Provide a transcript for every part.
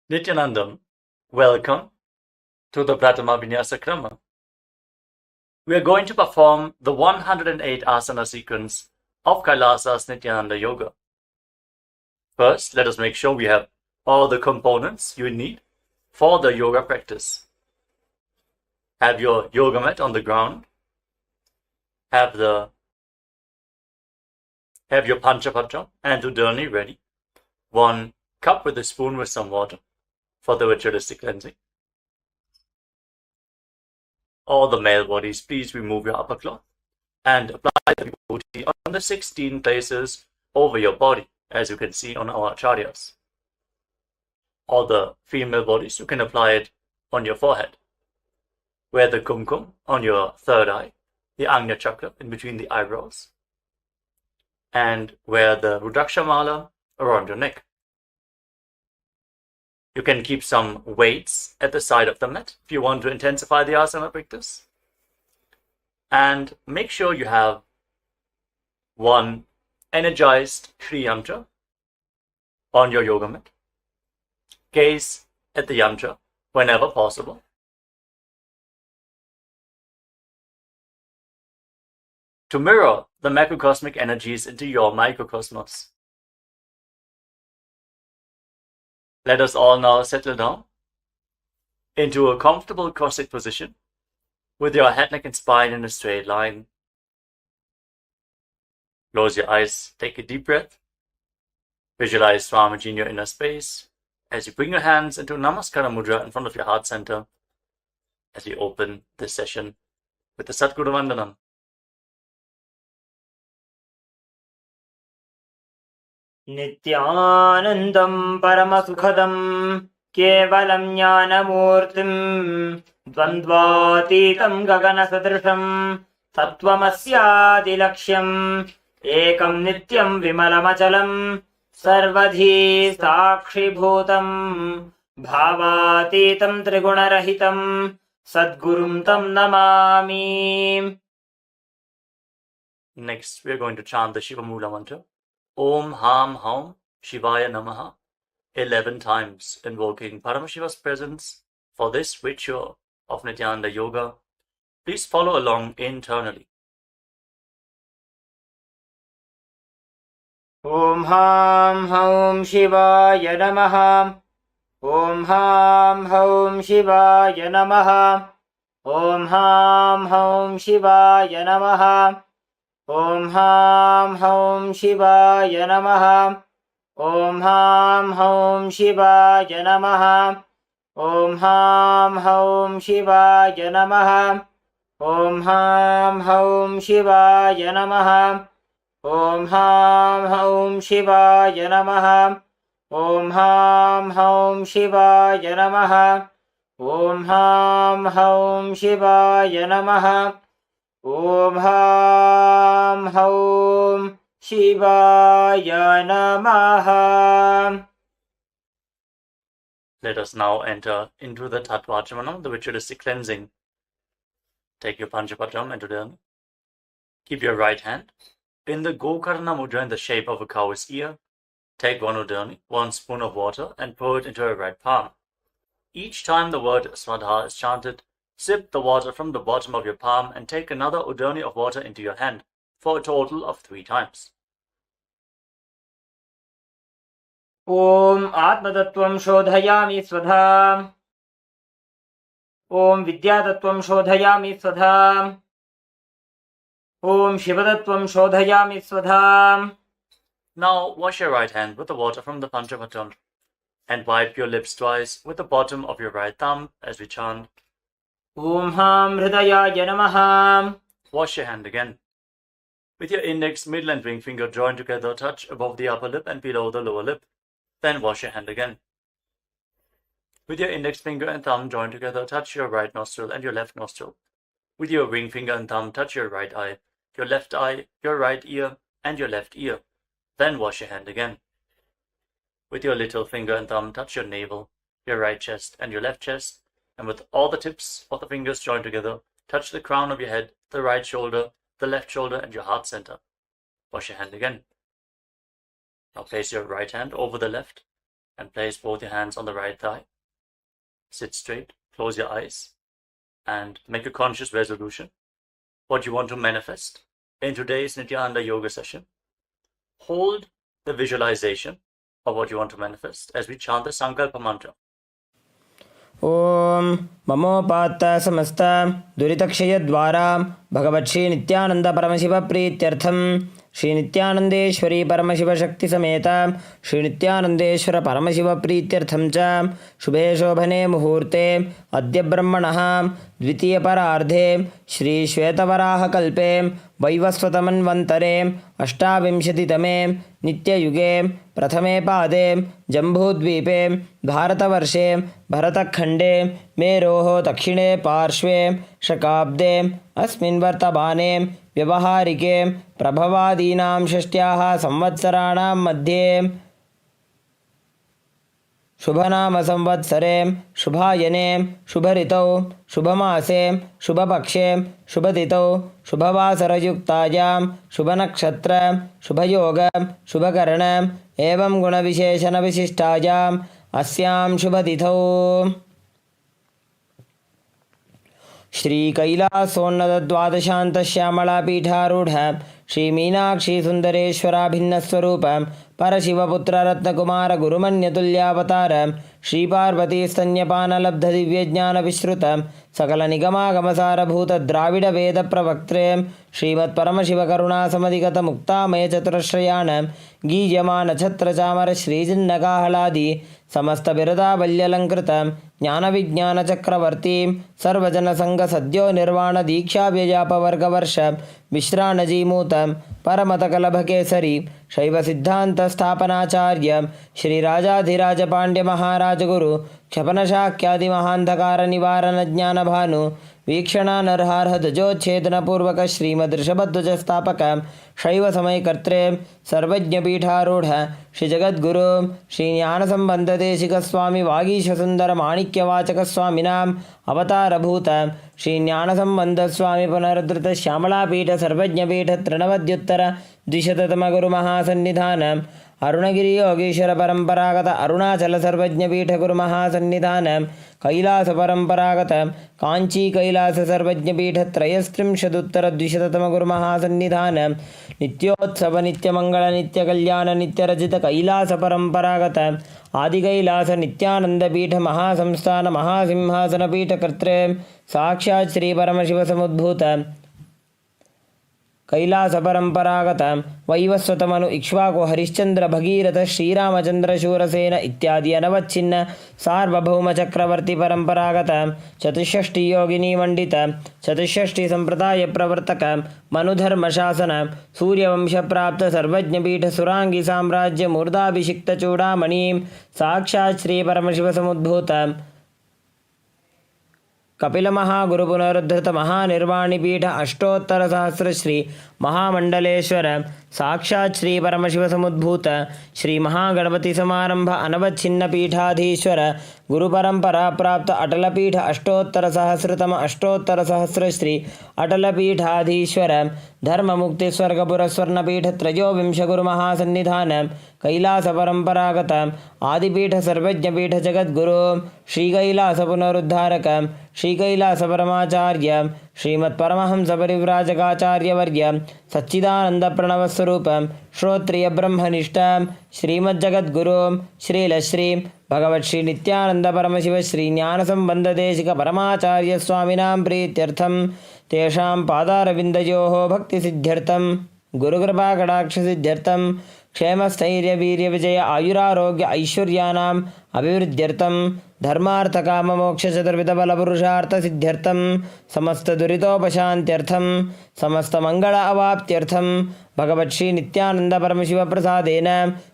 Nithyanandam, welcome to the Prathama Vinyasa Krama. We are going to perform the 108 Asana sequence of KAILASA's Nithyananda Yoga. First, let us make sure we have all the components you need for the yoga practice. Have your yoga mat on the ground. Have your Panchapatra and Udani ready. 1 cup with a spoon with some water for the ritualistic cleansing. All the male bodies, please remove your upper cloth and apply the vibhuti on the 16 places over your body, as you can see on our acharyas. All the female bodies, you can apply it on your forehead. Wear the kumkum on your third eye, the Agnya chakra in between the eyebrows, and wear the Rudraksha mala around your neck. You can keep some weights at the side of the mat if you want to intensify the asana practice. And make sure you have 1 energized Shri Yantra on your yoga mat. Gaze at the yantra whenever possible. To mirror the macrocosmic energies into your microcosmos. Let us all now settle down into a comfortable cross-legged position with your head, neck and spine in a straight line. Close your eyes, take a deep breath. Visualize Swamiji in your inner space as you bring your hands into Namaskara Mudra in front of your heart center as we open this session with the Satguru Vandanam. Nithyanandam Paramasukhadam Kevalam Jnanamurtim Dvandvatitam Gaganasadrisham Sattvamasyaadilaksham Ekam Nityam Vimalamachalam Sarvadhi Sakshibhutam Bhavatitam Trigunarahitam Sadgurum Tam Namami. Next, we are going to chant the Shiva Mula mantra. Om Ham Haum Shivaya Namaha 11 times, invoking Paramashiva's presence for this ritual of Nithyananda Yoga. Please follow along internally. Om Ham Haum Shivaya Namaha. Om Ham Haum Shivaya Namaha. Om Ham Haum Shivaya Namaha. Om Ham Haum Shivaya Namaha. Om Ham Haum Shivaya Namaha. Om Ham Haum Shivaya Namaha. Om Ham Haum Shivaya Namaha. Om Ham Haum Shivaya Namaha. Om Ham Haum Shivaya Namaha. Om Ham Haum Shivaya Namaha. Om Ham Haum Shivaya Namaha. Let us now enter into the Tattvachamanam, the ritualistic cleansing. Take your Panchapatram and Udani. Keep your right hand in the Gokarna Mudra in the shape of a cow's ear. Take 1 Udani, 1 spoon of water, and pour it into your right palm. Each time the word Swadha is chanted, sip the water from the bottom of your palm and take another Udani of water into your hand for a total of 3 times. Om Atmatattvam Shodhayami Swadha. Om Vidyatattvam Shodhayami Swadha. Om Shivatattvam Shodhayami Swadha. Now wash your right hand with the water from the Panchapatram and wipe your lips twice with the bottom of your right thumb as we chant. Om Ham Hridayaya Namaha. Wash your hand again. With your index, middle and ring finger joined together, touch above the upper lip and below the lower lip. Then wash your hand again. With your index finger and thumb joined together, touch your right nostril and your left nostril. With your ring finger and thumb, touch your right eye, your right ear, and your left ear. Then wash your hand again. With your little finger and thumb, touch your navel, your right chest, and your left chest. And with all the tips of the fingers joined together, touch the crown of your head, the right shoulder, the left shoulder, and your heart center. Wash your hand again. Now place your right hand over the left And place both your hands on the right thigh. Sit straight, close your eyes, and make a conscious resolution. What you want to manifest in today's Nithyananda Yoga session. Hold the visualization of what you want to manifest as we chant the Sankalpa mantra. ॐ ममोपात्त समस्त दुरितक्षयद्वारा भगवत्श्री नित्यानंद परमशिव प्रीत्यर्थं श्री नित्यानंदेश्वरी परमशिव शक्ति समेत श्री नित्यानंदेश्वर परमशिव प्रीत्यर्थं च शुभे शोभने मुहूर्ते अद्य ब्रह्मणः द्वितीय परार्धे श्री श्वेतवराह कल्पे वैवस्वतमन्वन्तरे अष्टाविंशतितमे नित्ययुगे प्रथमे पादे जम्बूद्वीपे भारतवर्षे भरतखण्डे मेरोः दक्षिणे पार्श्वे शकाब्दे अस्मिन् वर्तमाने व्यवहारिके प्रभवादीनां षष्ट्याः संवत्सराणां मध्ये शुभनाम संवत्सरे शुभायने शुभऋतौ शुभमासे शुभपक्षे शुभतिथौ शुभवासरयुक्तायां शुभनक्षत्र शुभयोग शुभकर्ण एवं गुणविशेषणविशिष्टायाम् अस्यां शुभतिथौ श्री कैलासोन्नत द्वादशांत श्यामला पीठारूढ़ श्री मीनाक्षी सुंदरेश्वराभिन्नस्वरूप परशिवपुत्र रत्नकुमार गुरुमन्यतुल्यावतार श्री पार्वती स्तन्यपान लब्ध दिव्य ज्ञान विश्रुत सकल निगमागमसारभूत द्राविड वेद प्रवक्त्रे श्रीमत् परमशिव करुणा समधिगत मुक्तामय चतुरश्रयाण गीयमान छत्र चामर श्रीजिन्नकाहलादि समस्त बिरदावल्यलंकृत ज्ञान विज्ञान चक्रवर्ती सर्वजन संग सद्यो निर्वाण दीक्षा व्यजापवर्ग वर्ष विश्राणजीमूत परमत कलभ केसरी शैव सिद्धांत स्थापनाचार्य श्री राजाधिराज पांड्य महाराज गुरु क्षपन शाक्यादि महांधकार निवारण ज्ञान भानु वीक्षणा नरहारह ध्वजोच्छेदन पूर्वक श्रीमदृषभध्वज स्थापक शैव समय कर्त्रे सर्वज्ञ पीठारूढ़ श्री जगद्गुरु श्री ज्ञान संबंध देशिक स्वामी वागीश सुंदर माणिक्यवाचक स्वामिनाम अवतारभूत श्री ज्ञान संबंध स्वामी पुनरुद्धृत श्यामलापीठ सर्वज्ञपीठ तृणवद्युत्तर द्विशततम गुरु महासन्निधान अरुणगिरी योगीश्वर परंपरागत अरुणाचल सर्वज्ञपीठ गुरु महासन्निधान कैलास परंपरागत कांची कैलास सर्वज्ञपीठ त्रयस्त्रिंशदुत्तर द्विशततम गुरु महासन्निधान नित्योत्सव नित्यमंगल नित्यकल्याण नित्यरजित कैलास परंपरागत आदि कैलास नित्यानंद पीठ महासंस्थान महासिंहासन पीठ कर्त्रे साक्षात् श्री परमशिव समुद्भूत कैलास परंपरागत वैवस्वतमनु इक्ष्वाकु हरिश्चंद्र भगीरथ श्रीरामचंद्र शूरसेन इत्यादि अनवच्छिन्न सार्वभौम चक्रवर्ती परंपरागत चतुष्षष्टि योगिनी मंडित चतुष्षष्टि संप्रदाय प्रवर्तक मनुधर्म शासन सूर्यवंश प्राप्त सर्वज्ञ पीठ सुरांगी साम्राज्य मूर्धाभिषिक्त चूड़ामणि साक्षात् श्री परमशिव समुद्भूत कपिल महागुरु पुनरुद्धृत महानिर्वाणी पीठ अष्टोत्तर सहस्र श्री महामंडलेश्वर साक्षात् श्री परमशिव समुद्भूत श्री महागणपति समारंभ अनवच्छिन्न पीठाधीश्वर गुरु परंपरा प्राप्त अटल पीठ अष्टोत्तर सहस्रतम अष्टोत्तर सहस्र श्री अटल पीठाधीश्वर धर्म मुक्ति स्वर्गपुर स्वर्ण पीठ त्रयोविंश गुरु महासन्निधान कैलास परंपरागत आदिपीठ सर्वज्ञ पीठ जगद्गुरु श्री कैलास पुनरुद्धारक श्री कैलास परमाचार्य श्रीमत् परमहंस परिव्राजकाचार्यवर्य सच्चिदानंद प्रणव स्वरूप श्रोत्रिय ब्रह्मनिष्ठ श्रीमज्जगद्गुरु श्रीलश्री भगवत् श्री नित्यानंद परमशिव श्री ज्ञान संबंध देशिक परमाचार्य स्वामिनां प्रीत्यर्थं तेषां पादारविन्दयोः भक्ति सिद्ध्यर्थं गुरुकृपा कटाक्ष सिद्ध्यर्थं क्षेमस्थैर्य वीर्य विजय आयुरारोग्य ऐश्वर्यानाम् अभिवृद्ध्यर्थं धर्मार्थ काम मोक्ष चतुर्विध बल पुरुषार्थ सिद्ध्यर्थं समस्त दुरितोपशान्त्यर्थं समस्त मंगल अवाप्त्यर्थं भगवत् श्री नित्यानंद परमशिव प्रसादेन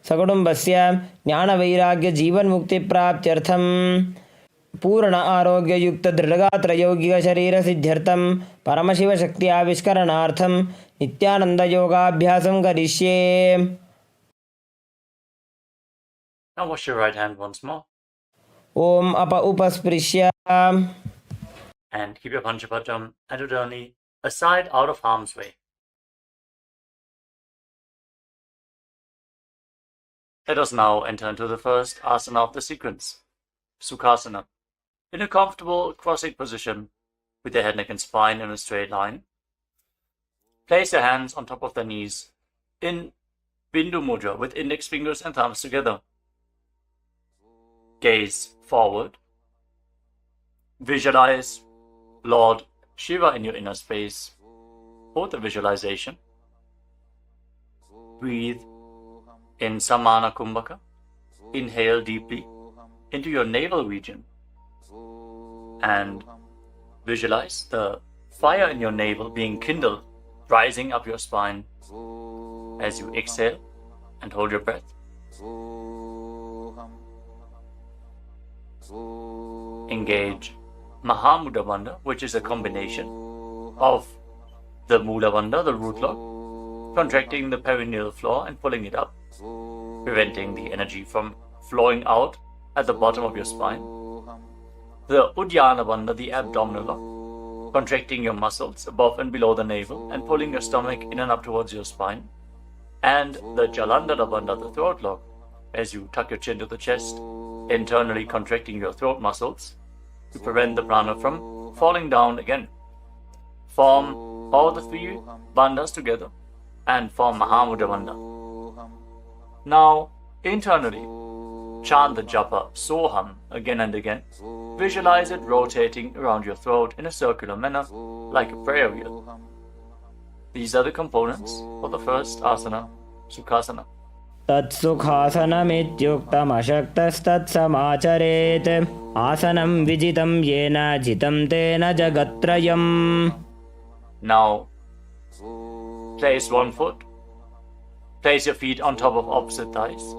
सकुटुम्बस्य ज्ञान वैराग्य जीवन मुक्ति प्राप्त्यर्थं पूर्ण आरोग्य युक्त दृढ़गात्र यौगिक शरीर सिद्ध्यर्थं परमशिव शक्ति आविष्करणार्थं नित्यानंद योगाभ्यासं करिष्ये. Now wash your right hand once more. Om apa upasprishya. And keep your Panchapatam and Udani aside out of harm's way. Let us now enter into the first asana of the sequence, Sukhasana. In a comfortable cross-legged position, with your head, neck and spine in a straight line, place your hands on top of the knees in Bindu Mudra with index fingers and thumbs together. Gaze forward. Visualize Lord Shiva in your inner space. Hold the visualization. Breathe in Samana Kumbhaka. Inhale deeply into your navel region and visualize the fire in your navel being kindled, rising up your spine as you exhale and hold your breath. Engage Mahamudra Bandha, which is a combination of the Mula Bandha, the root lock, contracting the perineal floor and pulling it up, preventing the energy from flowing out at the bottom of your spine. The Uddiyana Bandha, the abdominal lock, contracting your muscles above and below the navel and pulling your stomach in and up towards your spine. And the Jalandhara Bandha, the throat lock, as you tuck your chin to the chest, internally contracting your throat muscles to prevent the prana from falling down again. Form all the three bandhas together and form Mahamudra Bandha. Now, internally, chant the japa Soham again and again. Visualize it rotating around your throat in a circular manner, like a prayer wheel. These are the components for the first asana, Sukhasana. तत्सुखासनमित्युक्तमशक्तस्तत्समाचरेत् आसनं विजितं येन जितं तेन जगत्त्रयम्. Now, place one foot. Place your feet on top of opposite thighs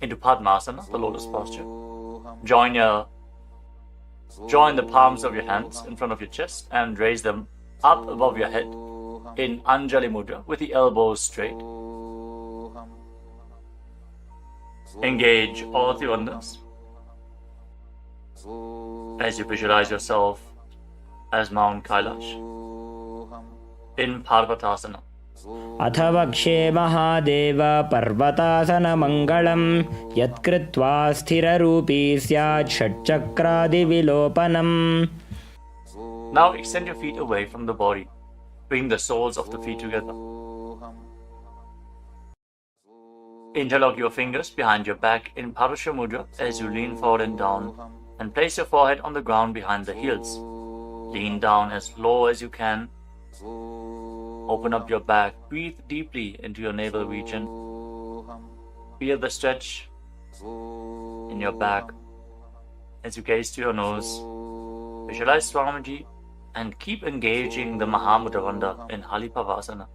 into Padmasana, the lotus posture. Join the palms of your hands in front of your chest and raise them up above your head in Anjali Mudra with the elbows straight. Engage all the bandhas as you visualize yourself as Mount Kailash in Parvatasana. अथ वक्षे महादेव पर्वतासनमङ्गलं यत्कृत्वा स्थिररूपी स्यात् षट्चक्रादिविलोपनम्. Now extend your feet away from the body. Bring the soles of the feet together. Interlock your fingers behind your back in Parusha Mudra as you lean forward and down, and place your forehead on the ground behind the heels. Lean down as low as you can. Open up your back. Breathe deeply into your navel region. Feel the stretch in your back as you gaze to your nose. Visualize Swamiji and keep engaging the Mahamudra Bandha in Halipavasana.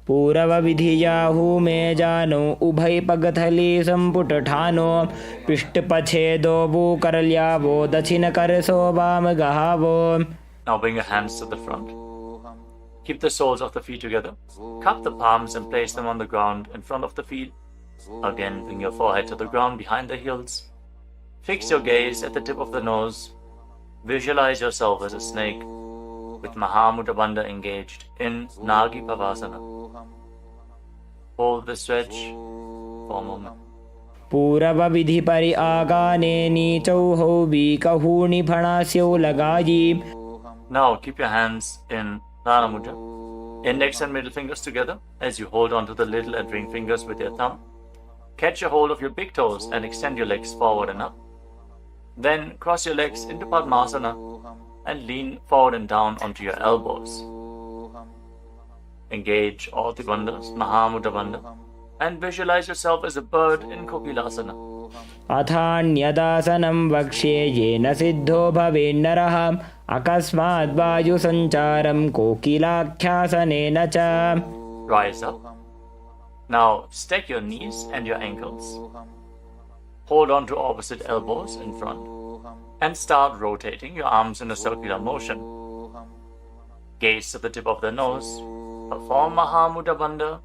पूरवविधियाहु मे जानो उभय पगथली संपुट ठानो पृष्ठपछेदो भूकरल्यावो दक्षिण करसो वाम गहावो. Now bring your hands to the front. Keep the soles of the feet together. Cup the palms and place them on the ground in front of the feet. Again, bring your forehead to the ground behind the heels. Fix your gaze at the tip of the nose. Visualize yourself as a snake with Mahamudra Bandha engaged in Nagi Pavasana. Hold the stretch for a moment. पूरव विधि परि आगाने नीचौहौ बीकहूणि फणास्यौ लगायि. Now keep your hands in Dana Mudra. Index and middle fingers together as you hold onto the little and ring fingers with your thumb. Catch a hold of your big toes and extend your legs forward and up. Then cross your legs into Padmasana and lean forward and down onto your elbows. Engage all the bandhas, Mahamudra Bandha, and visualize yourself as a bird in Kokilasana. अथान्यदासनं वक्ष्ये येन सिद्धो भवेन्नरः अकस्माद् वायुसञ्चारं कोकिलाख्यासनेन च. Rise up. Now stack your knees and your ankles. Hold on to opposite elbows in front and start rotating your arms in a circular motion. Gaze to the tip of the nose. Perform Mahamudra Bandha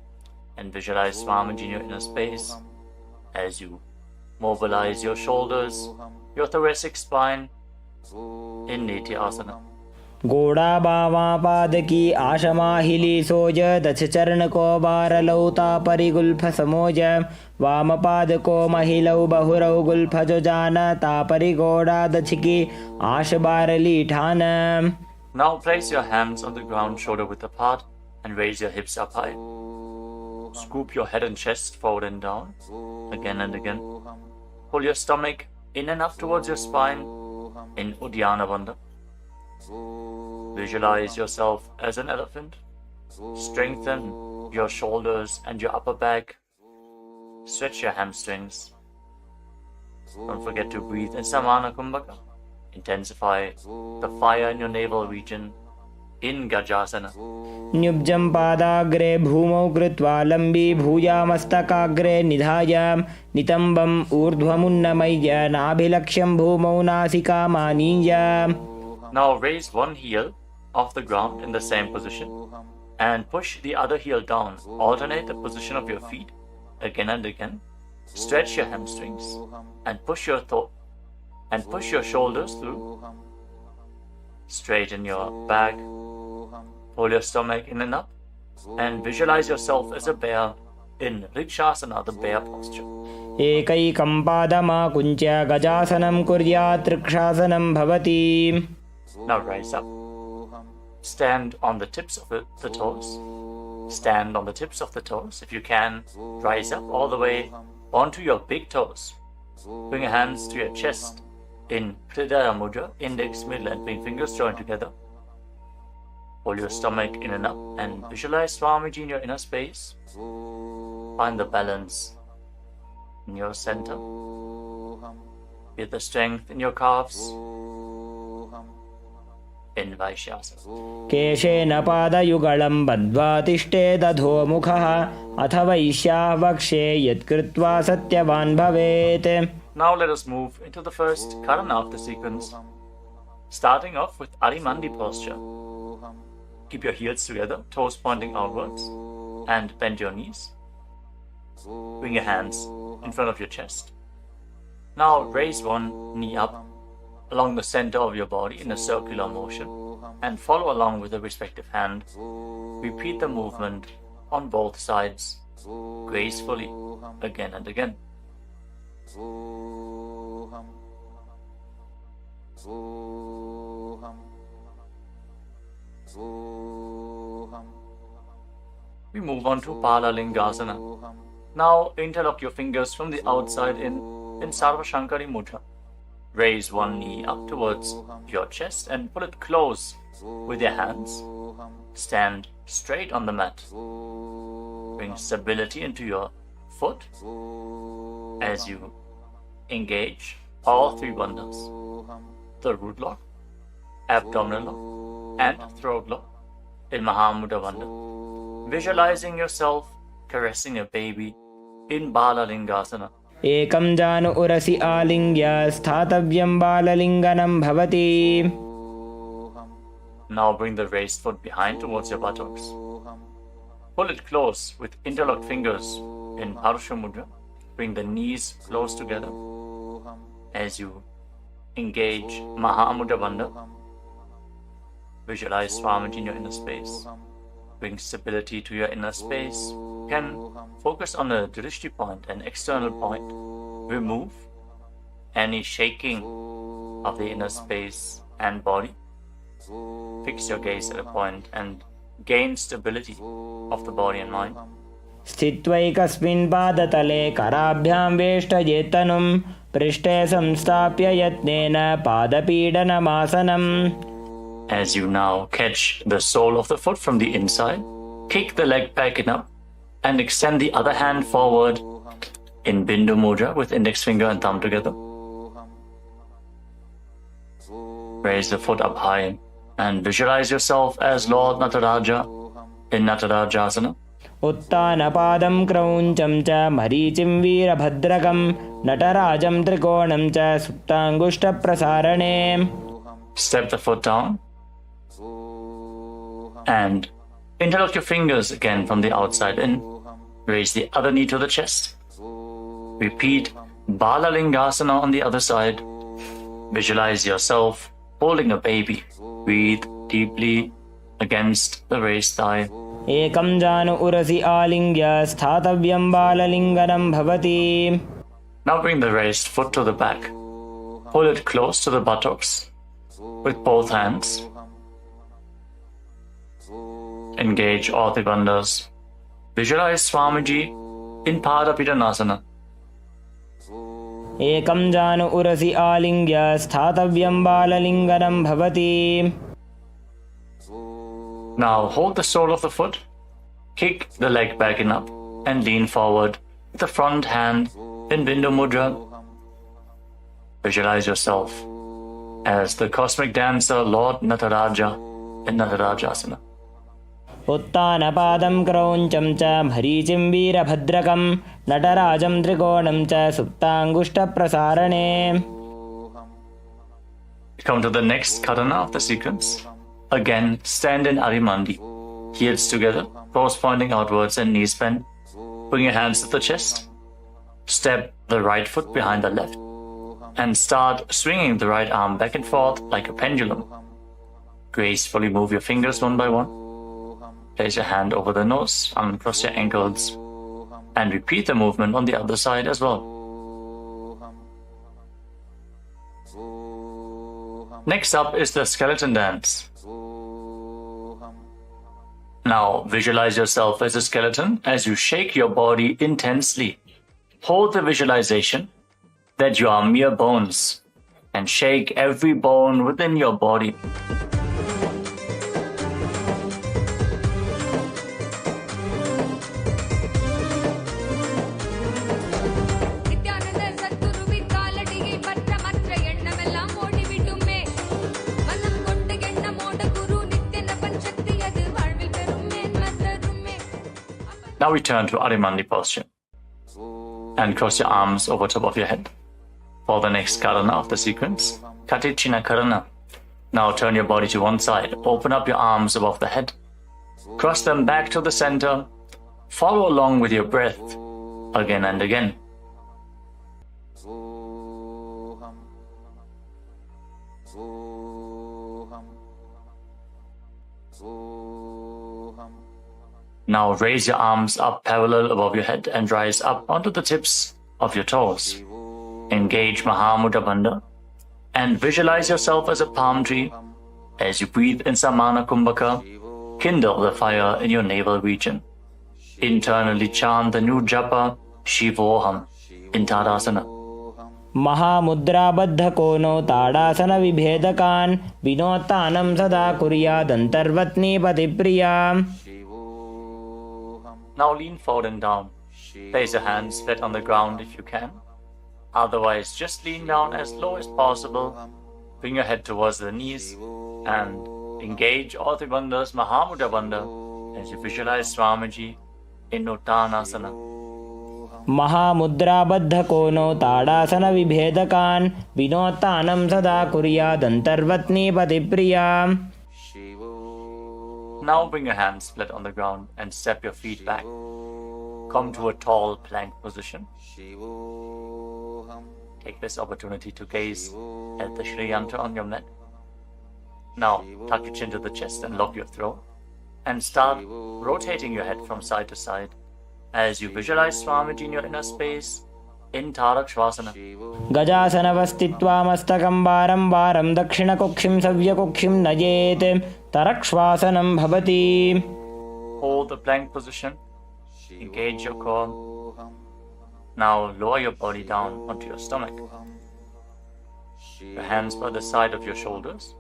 and visualize Swamiji in your inner space as you mobilize your shoulders, your thoracic spine in Nitya Asana. गोड़ा बावा पाद की आशमाहिली सोज दछ चरण को बारलौता परिगुल्फ समोज वाम पाद को महिलौ बहुरौ Gulf जो जान तापरि गोड़ा दछ की आश बारली ठान. Now place your hands on the ground shoulder width apart and raise your hips up high. Scoop your head and chest forward and down, again and again. Pull your stomach in and up towards your spine in Uddiyana Bandha. Visualize yourself as an elephant. Strengthen your shoulders and your upper back. Stretch your hamstrings. Don't forget to breathe in Samana Kumbhaka. Intensify the fire in your navel region in Gajasana. न्युब्जं पादाग्रे भूमौ कृत्वा लम्बी भूयामस्तकाग्रे निधाय नितम्बम् ऊर्ध्वमुन्नमय्य नाभिलक्ष्यं भूमौ नासिकामानीय. Now raise one heel off the ground in the same position and push the other heel down. Alternate the position of your feet again and again. Stretch your hamstrings and push your shoulders through. Straighten your back. Pull your stomach in and up and visualize yourself as a bear in Rikshasana, the bear posture. एकैकं पादमाकुञ्च्य गजासनं कुर्यात् रक्षासनं भवति. Now rise up. Stand on the tips of the toes. Stand on the tips of the toes. If you can, rise up all the way onto your big toes. Bring your hands to your chest in Hridaya Mudra, index, middle and ring fingers joined together. Pull your stomach in and up and visualize Swamiji in your inner space. Find the balance in your center. Feel the strength in your calves. In Vaishyasana. केशेन पादयुगलं बद्ध्वा तिष्ठेदधोमुखः अथ वैश्याः वक्ष्ये यत्कृत्वा सत्यवान् भवेत्. Now let us move into the first Karana of the sequence, starting off with Arimandi posture. Keep your heels together, toes pointing outwards, and bend your knees. Bring your hands in front of your chest. Now raise one knee up along the center of your body in a circular motion and follow along with the respective hand. Repeat the movement on both sides gracefully again and again. We move on to Palalingasana. Now interlock your fingers from the outside in Sarva Shankari Mudra. Raise one knee up towards your chest and pull it close with your hands. Stand straight on the mat. Bring stability into your foot as you engage all three bandhas: the root lock, abdominal lock, and throat lock in Mahamudra Bandha. Visualizing yourself caressing a baby in Balalingasana. एकं जानु उरसि आलिङ्ग्य स्थातव्यं बाललिङ्गनं भवति. Now bring the raised foot behind towards your buttocks. Pull it close with interlocked fingers in Harsha Mudra. Bring the knees close together as you engage Mahamudra Bandha. Visualize Swamiji in your inner space. Bring stability to your inner space. You can focus on a drishti point, an external point. Remove any shaking of the inner space and body. Fix your gaze at a point and gain stability of the body and mind. स्थित्वैकस्मिन् पादतले कराभ्यां वेष्टयेत्तनुं पृष्ठे संस्थाप्य यत्नेन पादपीडनमासनम्. As you now catch the sole of the foot from the inside, kick the leg back and up and extend the other hand forward in Bindu Mudra with index finger and thumb together. Raise the foot up high and visualize yourself as Lord Nataraja in Natarajasana. उत्तानपादं क्रौञ्चं च मरीचिं वीरभद्रकं नटराजं त्रिकोणं च सुप्ताङ्गुष्ठप्रसारणे. Step the foot down and interlock your fingers again from the outside in. Raise the other knee to the chest. Repeat Balalingasana on the other side. Visualize yourself holding a baby. Breathe deeply against the raised thigh. Ekam janu urasi alingya sthatavyam balalinganam bhavati. Now bring the raised foot to the back. Pull it close to the buttocks with both hands. Engage all the bandhas. Visualize Swamiji in Padapittanasana. Ekam janu urasi alingya sthatavyam balalinganam bhavati. Now hold the sole of the foot, kick the leg back and up, and lean forward with the front hand in Bindu Mudra. Visualize yourself as the cosmic dancer Lord Nataraja in Natarajasana. Uttanapadam krauncham cha bharicim veerabhadrakam natarajam trikonam cha suptangushta prasarane. Come to the next karana of the sequence. Again, stand in Arimandi. Heels together, toes pointing outwards and knees bent. Bring your hands to the chest. Step the right foot behind the left. And start swinging the right arm back and forth like a pendulum. Gracefully move your fingers one by one. Place your hand over the nose, uncross your ankles. And repeat the movement on the other side as well. Next up is the skeleton dance. Now visualize yourself as a skeleton as you shake your body intensely. Hold the visualization that you are mere bones and shake every bone within your body. Now return to Arimandi posture and cross your arms over top of your head. For the next karana of the sequence, Katichina Karana. Now turn your body to one side, open up your arms above the head, cross them back to the center, follow along with your breath again and again. Now raise your arms up parallel above your head and rise up onto the tips of your toes. Engage Mahamudra Bandha and visualize yourself as a palm tree. As you breathe in Samana Kumbhaka, kindle the fire in your navel region. Internally chant the new japa Shivoham in Tadasana. Mahamudra baddha kono tadasana vibhedakan vinotanam sada kuryadantarvatni patipriya. Now lean forward and down. Place your hands flat on the ground if you can. Otherwise, just lean down as low as possible. Bring your head towards the knees and engage all the bandhas Mahamudra Bandha as you visualize Swamiji in Uttanasana. Mahamudra baddha kono tadasana vibhedakan vinotanam sada kuryadantarvatni patipriya. Now bring your hands flat on the ground and step your feet back. Come to a tall plank position. Take this opportunity to gaze at the Shri Yantra on your mat. Now tuck your chin to the chest and lock your throat. And start rotating your head from side to side as you visualize Swamiji in your inner space in Tarakshvasana. Gajasana vastitva mastakam varam varam dakshina kokshim savya kokshim najet tarakshvasanam bhavati. Hold the plank position. Engage your core. Now lower your body down onto your stomach. Your hands by the side of your shoulders.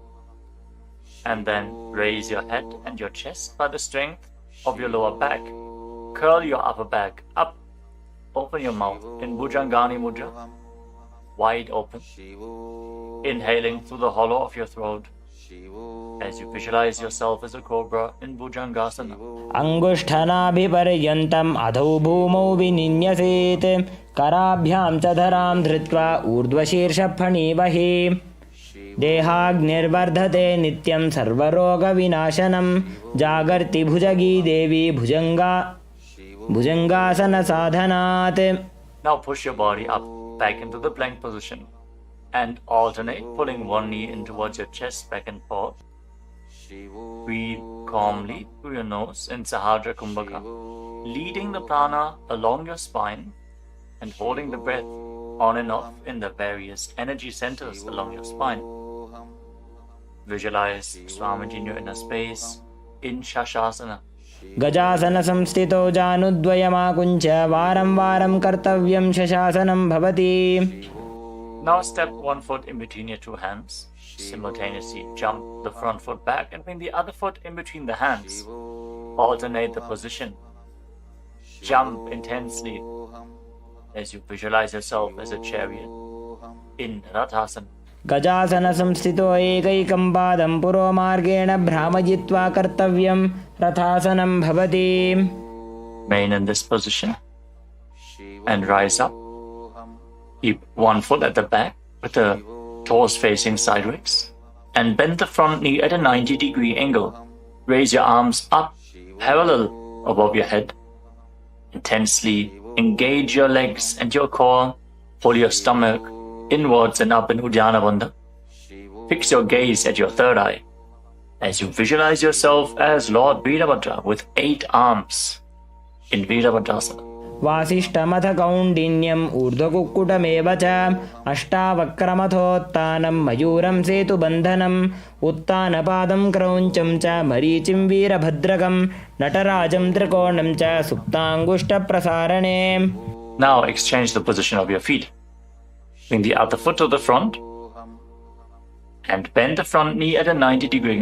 And then raise your head and your chest by the strength of your lower back. Curl your upper back up. Open your mouth in Bhujangani Mudra, wide open. Inhaling through the hollow of your throat as you visualize yourself as a cobra in Bhujangasana. Angushthanabhiparyantam adhau bhumau vininyaset karabhyam cha dharam dhritva urdhvashirsha phanivahi. Dehagnirvardhate nityam sarvaroga vinashanam jagarti bhujagi devi bhujangasana sadhanat. Now push your body up back into the plank position and alternate pulling one knee in towards your chest back and forth Breathe calmly through your nose in Sahadra Kumbhaka, leading the prana along your spine and holding the breath on and off in the various energy centers along your spine. Visualize Swamiji in your inner space in Shastasana. गजासन संस्थितो जानुद्वयमाकुञ्च वारं वारं कर्तव्यं शशासनं भवति. Now step one foot in between your two hands. Simultaneously jump the front foot back and bring the other foot in between the hands. Alternate the position. Jump intensely as you visualize yourself as a chariot in Rathasana. गजासन संस्थितो एकैकं पादं पुरोमार्गेण भ्रामयित्वा कर्तव्यं रथासनं भवति. Remain in this position and rise up. Keep one foot at the back with the toes facing sideways and bend the front knee at a 90-degree angle. Raise your arms up parallel above your head. Intensely engage your legs and your core. Pull your stomach inwards and up in Uddiyana Bandha. Fix your gaze at your third eye as you visualize yourself as Lord Veerabhadra with 8 arms in Veerabhadrasana. वासिष्ठमथ कौण्डिन्यम् ऊर्ध्वकुक्कुटमेव च अष्टावक्रमथोत्तानं मयूरं सेतुबन्धनम् उत्तानपादं क्रौञ्चं च मरीचिं वीरभद्रकं नटराजं त्रिकोणं च सुप्ताङ्गुष्ठप्रसारणे. Now exchange the position of your feet. Bring the other foot to the front and bend the front knee at a 90-degree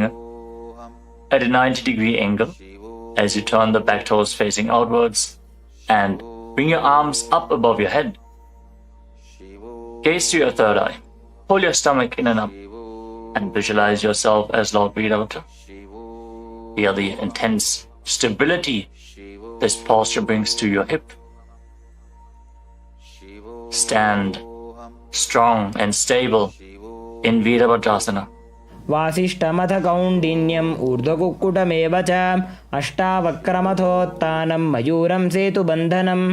angle as you turn the back toes facing outwards and bring your arms up above your head. Gaze to your third eye. Pull your stomach in and up and visualize yourself as Lord Veerabhadra. Feel the intense stability this posture brings to your hip. Stand strong and stable in Veerabhadrasana. वासिष्ठमथ कौण्डिन्यम् ऊर्ध्वकुक्कुटमेव च अष्टावक्रमथोत्तानं मयूरं सेतुबन्धनम्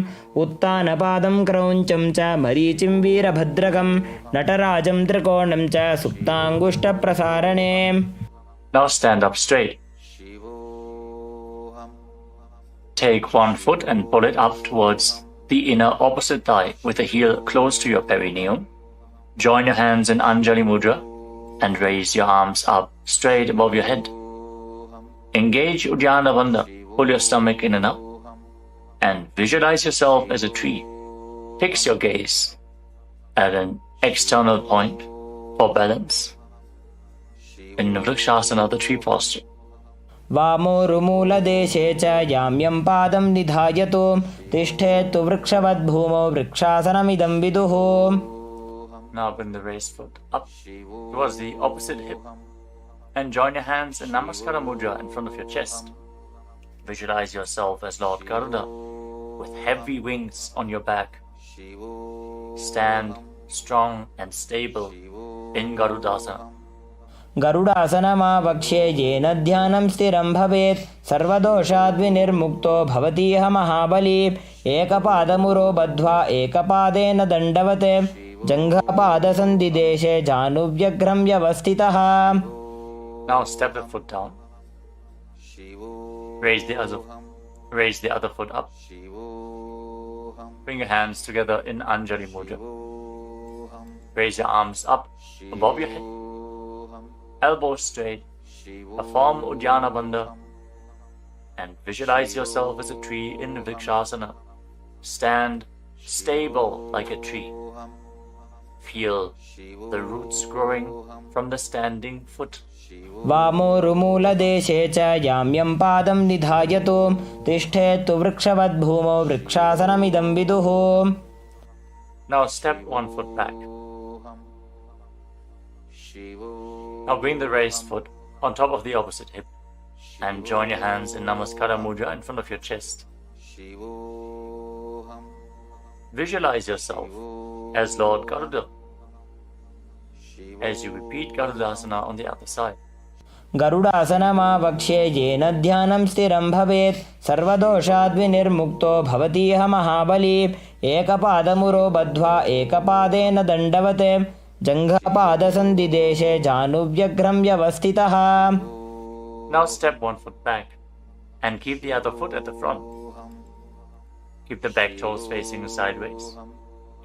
उत्तानपादं क्रौञ्चं च मरीचिं वीरभद्रकं नटराजं त्रिकोणं च सुप्ताङ्गुष्ठप्रसारणे. Now stand up straight. Take one foot and pull it up towards the inner opposite thigh with the heel close to your perineum. Join your hands in Anjali Mudra and raise your arms up straight above your head. Engage Uddiyana Bandha. Pull your stomach in and up and visualize yourself as a tree. Fix your gaze at an external point for balance in Vrikshasana, the tree posture. वामोरुमूलदेशे च याम्यं पादं निधायतु तिष्ठेत्तु वृक्षवद्भूमौ वृक्षासनमिदं विदुः. Now bring the raised foot up towards the opposite hip and join your hands in Namaskara Mudra in front of your chest. Visualize yourself as Lord Garuda with heavy wings on your back. Stand strong and stable in Garudasana. गरुडासनमावक्ष्ये येन ध्यानं स्थिरं भवेत् सर्वदोषाद्विनिर्मुक्तो भवतीह महाबली. एकपादमुरो बद्ध्वा एकपादेन दण्डवत् जङ्घापादसन्धिदेशे जानुव्यग्रं व्यवस्थितः. Now step the foot down. Raise the other foot up. Bring your hands together in Anjali Mudra. Raise your arms up above your head. Elbows straight. Perform Uddiyana Bandha and visualize yourself as a tree in Vrikshasana. Stand stable like a tree. Feel the roots growing from the standing foot. वामोरुमूलदेशे च याम्यं पादं निधायतु तिष्ठेत्तु वृक्षवद्भूमौ वृक्षासनमिदं विदुः. Now step one foot back. Now bring the raised foot on top of the opposite hip and join your hands in Namaskara Mudra in front of your chest. Visualize yourself as Lord Garuda as you repeat Garudasana on the other side. गरुडासनमावक्ष्ये येन ध्यानं स्थिरं भवेत् सर्वदोषाद्विनिर्मुक्तो भवतीह महाबली. एकपादमुरो बद्ध्वा एकपादेन दण्डवत् जङ्घापादसन्धिदेशे जानुव्यग्रं व्यवस्थितः. Now step one foot back and keep the other foot at the front. Keep the back toes facing sideways.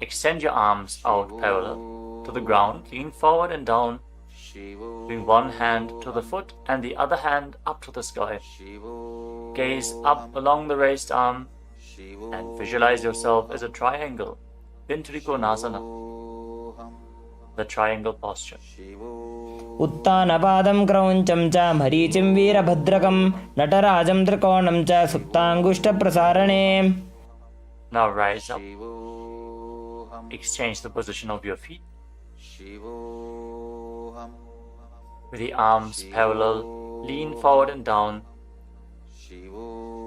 Extend your arms out parallel to the ground, lean forward and down. Bring one hand to the foot and the other hand up to the sky. Gaze up along the raised arm and visualize yourself as a triangle in Trikonasana, the triangle posture. उत्तानपादं क्रौञ्चं च मरीचिं वीरभद्रकं नटराजं त्रिकोणं च सुप्ताङ्गुष्ठप्रसारणे. Now rise up. Exchange the position of your feet. With the arms parallel, lean forward and down.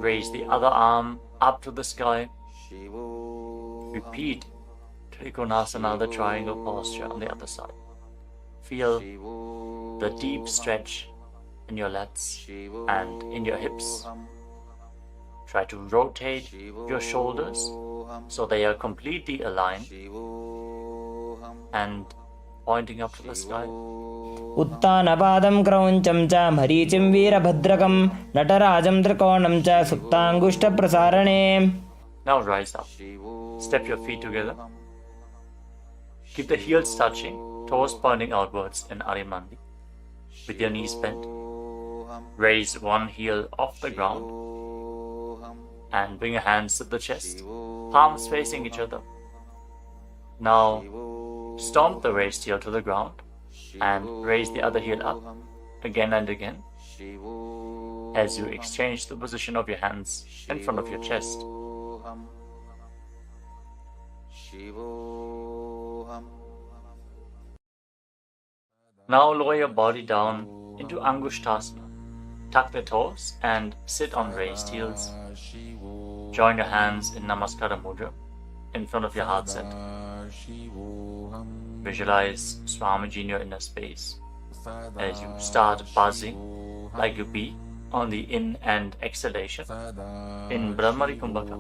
Raise the other arm up to the sky. Repeat Trikonasana, the triangle posture on the other side. Feel the deep stretch in your lats and in your hips. Try to rotate your shoulders so they are completely aligned and pointing up to the sky. उत्तानपादं क्रौञ्चं च मरीचिं वीरभद्रकं नटराजं त्रिकोणं च सुप्ताङ्गुष्ठप्रसारणे. Now rise up. Step your feet together. Keep the heels touching, toes pointing outwards in Arimandi, with your knees bent. Raise one heel off the ground and bring your hands to the chest, palms facing each other. Now stomp the raised heel to the ground and raise the other heel up again and again as you exchange the position of your hands in front of your chest. Now lower your body down into Angushtasana. Tuck the toes and sit on raised heels. Join your hands in Namaskara Mudra in front of your heart center. Visualize Swamiji in your inner space as you start buzzing like a bee on the in and exhalation in Brahmari Kumbhaka,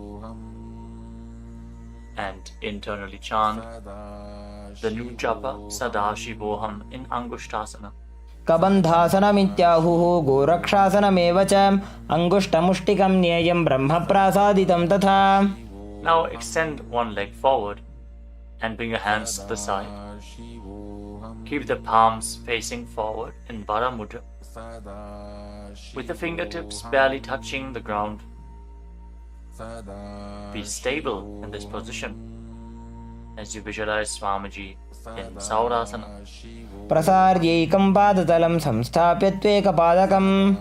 and internally chant the new japa Sadashivoham in Angushtasana. कबन्धासनमित्याहुः गोरक्षासनमेव च अङ्गुष्ठमुष्टिकं न्येयं ब्रह्मप्रासादितं तथा. Now extend one leg forward and bring your hands to the side. Keep the palms facing forward in Vara Mudra, with the fingertips barely touching the ground. Be stable in this position as you visualize Swamiji in Saurasana. प्रसार्यैकं पादतलं संस्थाप्य त्वेकपादकम्.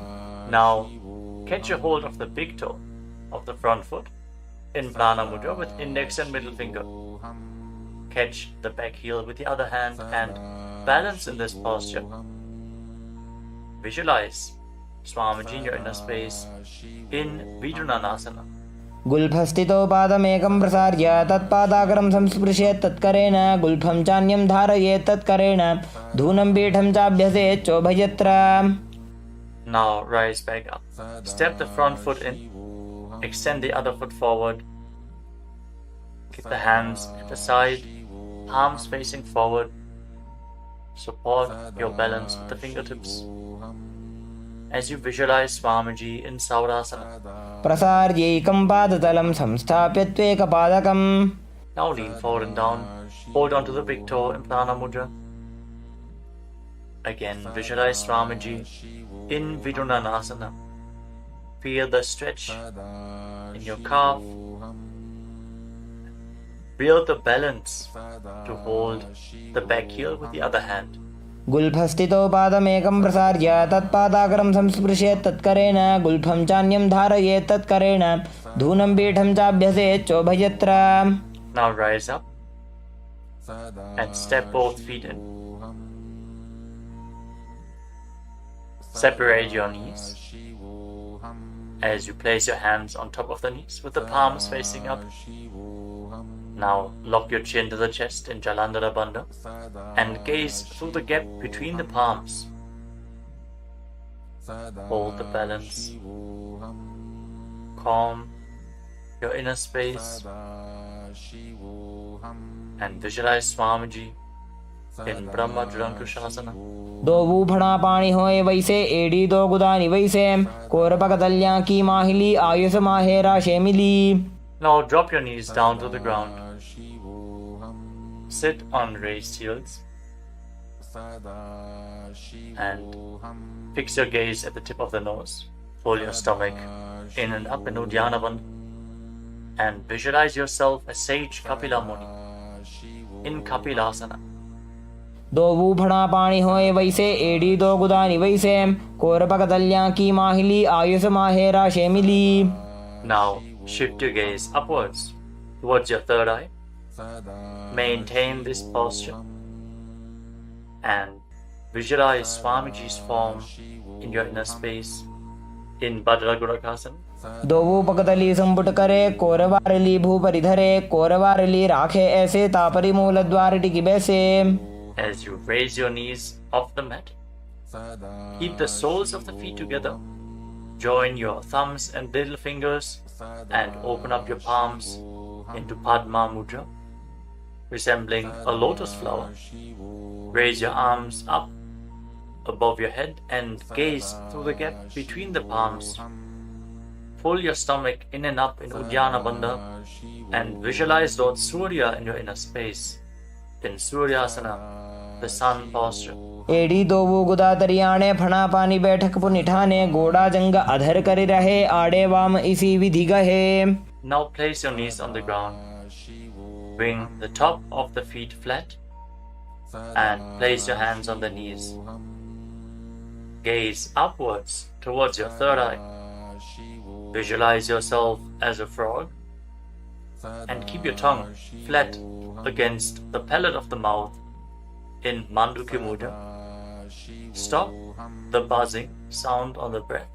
Now catch a hold of the big toe of the front foot in Prana Mudra with index and middle finger. Catch the back heel with the other hand and balance in this posture. Visualize Swamiji in your inner space in Vidunanasana. गुल्फस्थितो पादमेकं प्रसार्य तत्पादाग्रं संस्पृशेत् तत्करेण गुल्फं चान्यं धारयेत् तत्करेण धूनं पीठं चाभ्यसेत् चोभयत्र. Now rise back up. Step the front foot in. Extend the other foot forward. Keep the hands at the side, palms facing forward. Support your balance with the fingertips as you visualize Swamiji in Saurasana. प्रसार्यैकं पादतलं संस्थाप्य त्वेकपादकम्. Now lean forward and down. Hold on to the big toe in Prana Mudra. Again, visualize Swamiji in Vidunanasana. Feel the stretch in your calf. Build the balance to hold the back heel with the other hand. गुल्फस्थितो पादमेकं प्रसार्य तत्पादाग्रं संस्पृशेत् तत्करेण गुल्फं चान्यं धारयेत् तत्करेण धूनं पीठं चाभ्यसेत् चोभयत्र. Now rise up and step both feet in. Separate your knees as you place your hands on top of the knees with the palms facing up. Now lock your chin to the chest in Jalandhara Bandha and gaze through the gap between the palms. Hold the balance. Calm your inner space and visualize Swamiji in Brahma-Julankushasana. दो बूफड़ा पानी होए वैसे एड़ी दो गुदानी वैसे कोरपक दलियां की माहिली Ayush माहेरा शेमिली. Now drop your knees down to the ground. Sit on raised heels and fix your gaze at the tip of the nose. Pull your stomach in and up in Uddiyana Bandha and visualize yourself as sage Kapila Muni in Kapilasana. दो बूफड़ा पानी होए वैसे एड़ी दो गुदानी वैसे कोरपक दलियां की माहिली Ayush माहेरा शेमिली. Now shift your gaze upwards towards your third eye. Maintain this posture and visualize Swamiji's form in your inner space in Bhadragurakasana. दो पकतली संपुट करे कोरवारली भूपरि धरे कोरवारली राखे ऐसे तापरी मूल द्वार टिकी बैसे. As you raise your knees off the mat, keep the soles of the feet together. Join your thumbs and little fingers and open up your palms into Padma Mudra, resembling a lotus flower. Raise your arms up above your head and gaze through the gap between the palms. Pull your stomach in and up in Uddiyana Bandha and visualize Lord Surya in your inner space in Suryasana, the sun posture. एड़ी दो वो गुदा तरियाणे फणा पानी बैठक पुनिठाने गोड़ा जंग अधर कर रहे आड़े वाम इसी विधि गहे. Now place your knees on the ground. Bring the top of the feet flat and place your hands on the knees. Gaze upwards towards your third eye. Visualize yourself as a frog and keep your tongue flat against the palate of the mouth in Mandukya Mudra. Stop the buzzing sound on the breath.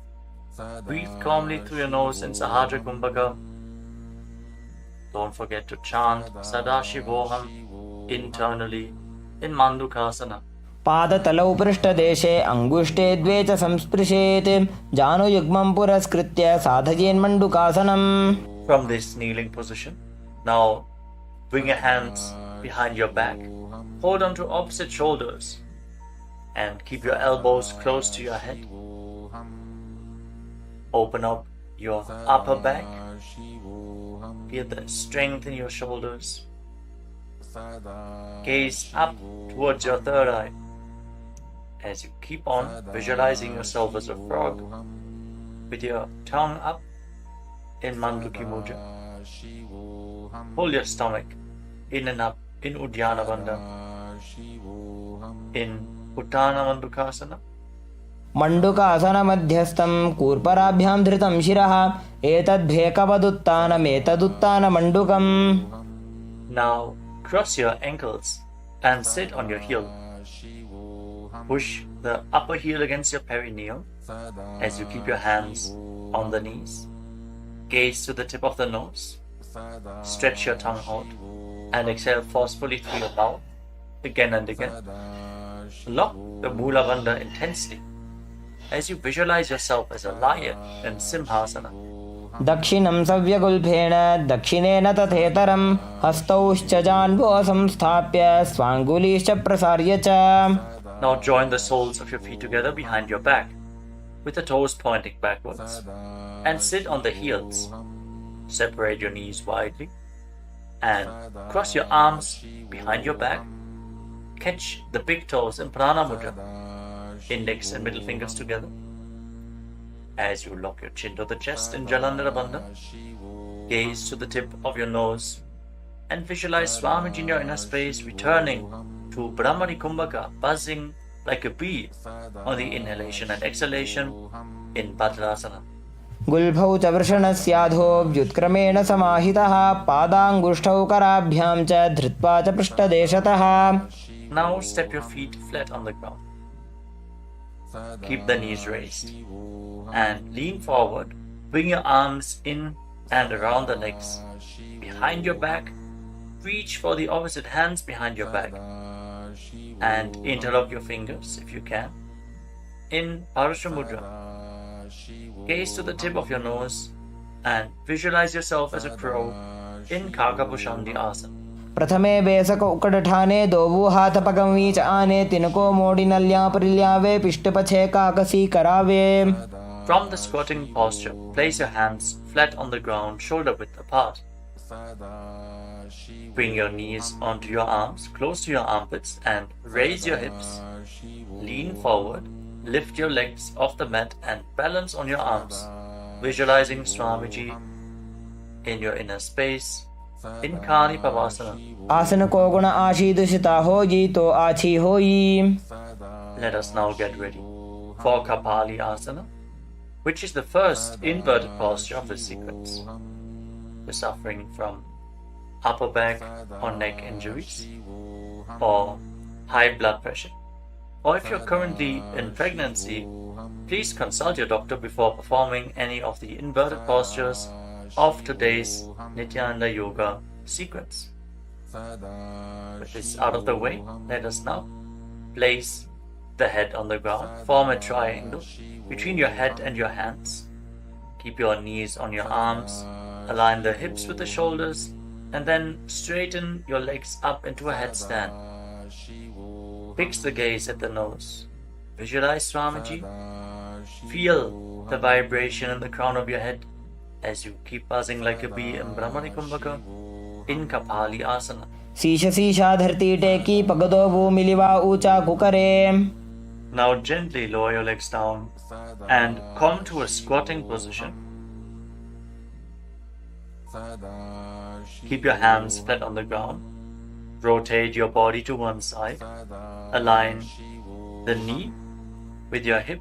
Breathe calmly through your nose in Sahajra Kumbhaka. Don't forget to chant Sadashivoham internally in Mandukasana. पाद तलौ पृष्ठ देशे अंगुष्ठे द्वे च संस्पृशेत् जानुयुग्मं पुरस्कृत्य साधयेन्मण्डुकासनम्. From this kneeling position, now bring your hands behind your back. Hold on to opposite shoulders and keep your elbows close to your head. Open up your upper back. Feel the strength in your shoulders. Gaze up towards your third eye as you keep on visualizing yourself as a frog with your tongue up in Manduki Mudra. Pull your stomach in and up in Uddiyana Bandha in Uttana Mandukasana. मंडुकासन मध्यस्थं कूर्पराभ्यां धृतं शिरः एतद्भेकवदुत्तानमेतदुत्तान मंडुकम्. Now cross your ankles and sit on your heel. Push the upper heel against your perineum as you keep your hands on the knees. Gaze to the tip of the nose. Stretch your tongue out and exhale forcefully through your mouth again and again. Lock the Mula Bandha intensely as you visualize yourself as a lion in Simhasana. दक्षिणं सव्यगुल्फेन दक्षिणेन तथेतरं हस्तौश्च जान्वो संस्थाप्य स्वाङ्गुलीश्च प्रसार्य च. Now join the soles of your feet together behind your back with the toes pointing backwards and sit on the heels. Separate your knees widely and cross your arms behind your back. Catch the big toes in Prana Mudra, index and middle fingers together. As you lock your chin to the chest in Jalandhara Bandha, gaze to the tip of your nose and visualize Swamiji in your inner space returning to Brahmani Kumbhaka, buzzing like a bee on the inhalation and exhalation in Bhadrasana. गुल्फौ च वृषणस्याधो व्युत्क्रमेण समाहितः पादाङ्गुष्ठौ कराभ्यां च धृत्वा च पृष्ठदेशतः. Now step your feet flat on the ground. Keep the knees raised and lean forward. Bring your arms in and around the legs. Behind your back, reach for the opposite hands behind your back and interlock your fingers if you can in Parusha Mudra. Gaze to the tip of your nose and visualize yourself as a crow in Kakabhushandi Asana. प्रथमे बेसक उकड़ ठाने दोवू हाथ पगवीच आने तिनको मोड़ी नल्या परिल्यावे पिष्ट पछे काकसी करावे. From the squatting posture, place your hands flat on the ground, shoulder width apart. Bring your knees onto your arms, close to your armpits, and raise your hips. Lean forward, lift your legs off the mat and balance on your arms, visualizing Swamiji in your inner space, in Kani Pavasana. आसन को गुण आशी दुषिता होई तो आछी होई. Let us now get ready for Kapali Asana, which is the first inverted posture of this sequence. You're suffering from upper back or neck injuries, or high blood pressure, or if you're currently in pregnancy, please consult your doctor before performing any of the inverted postures of today's Nithyananda Yoga sequence. With this out of the way, let us now place the head on the ground, form a triangle between your head and your hands. Keep your knees on your arms, align the hips with the shoulders, and then straighten your legs up into a headstand. Fix the gaze at the nose. Visualize Swamiji. Feel the vibration in the crown of your head as you keep buzzing like a bee in Brahmani Kumbhaka in Kapali Asana. शीश शीशा धरती टेकी पगदो वो मिलिवा ऊंचा कुकरे. Now gently lower your legs down and come to a squatting position. Keep your hands flat on the ground. Rotate your body to one side. Align the knee with your hip.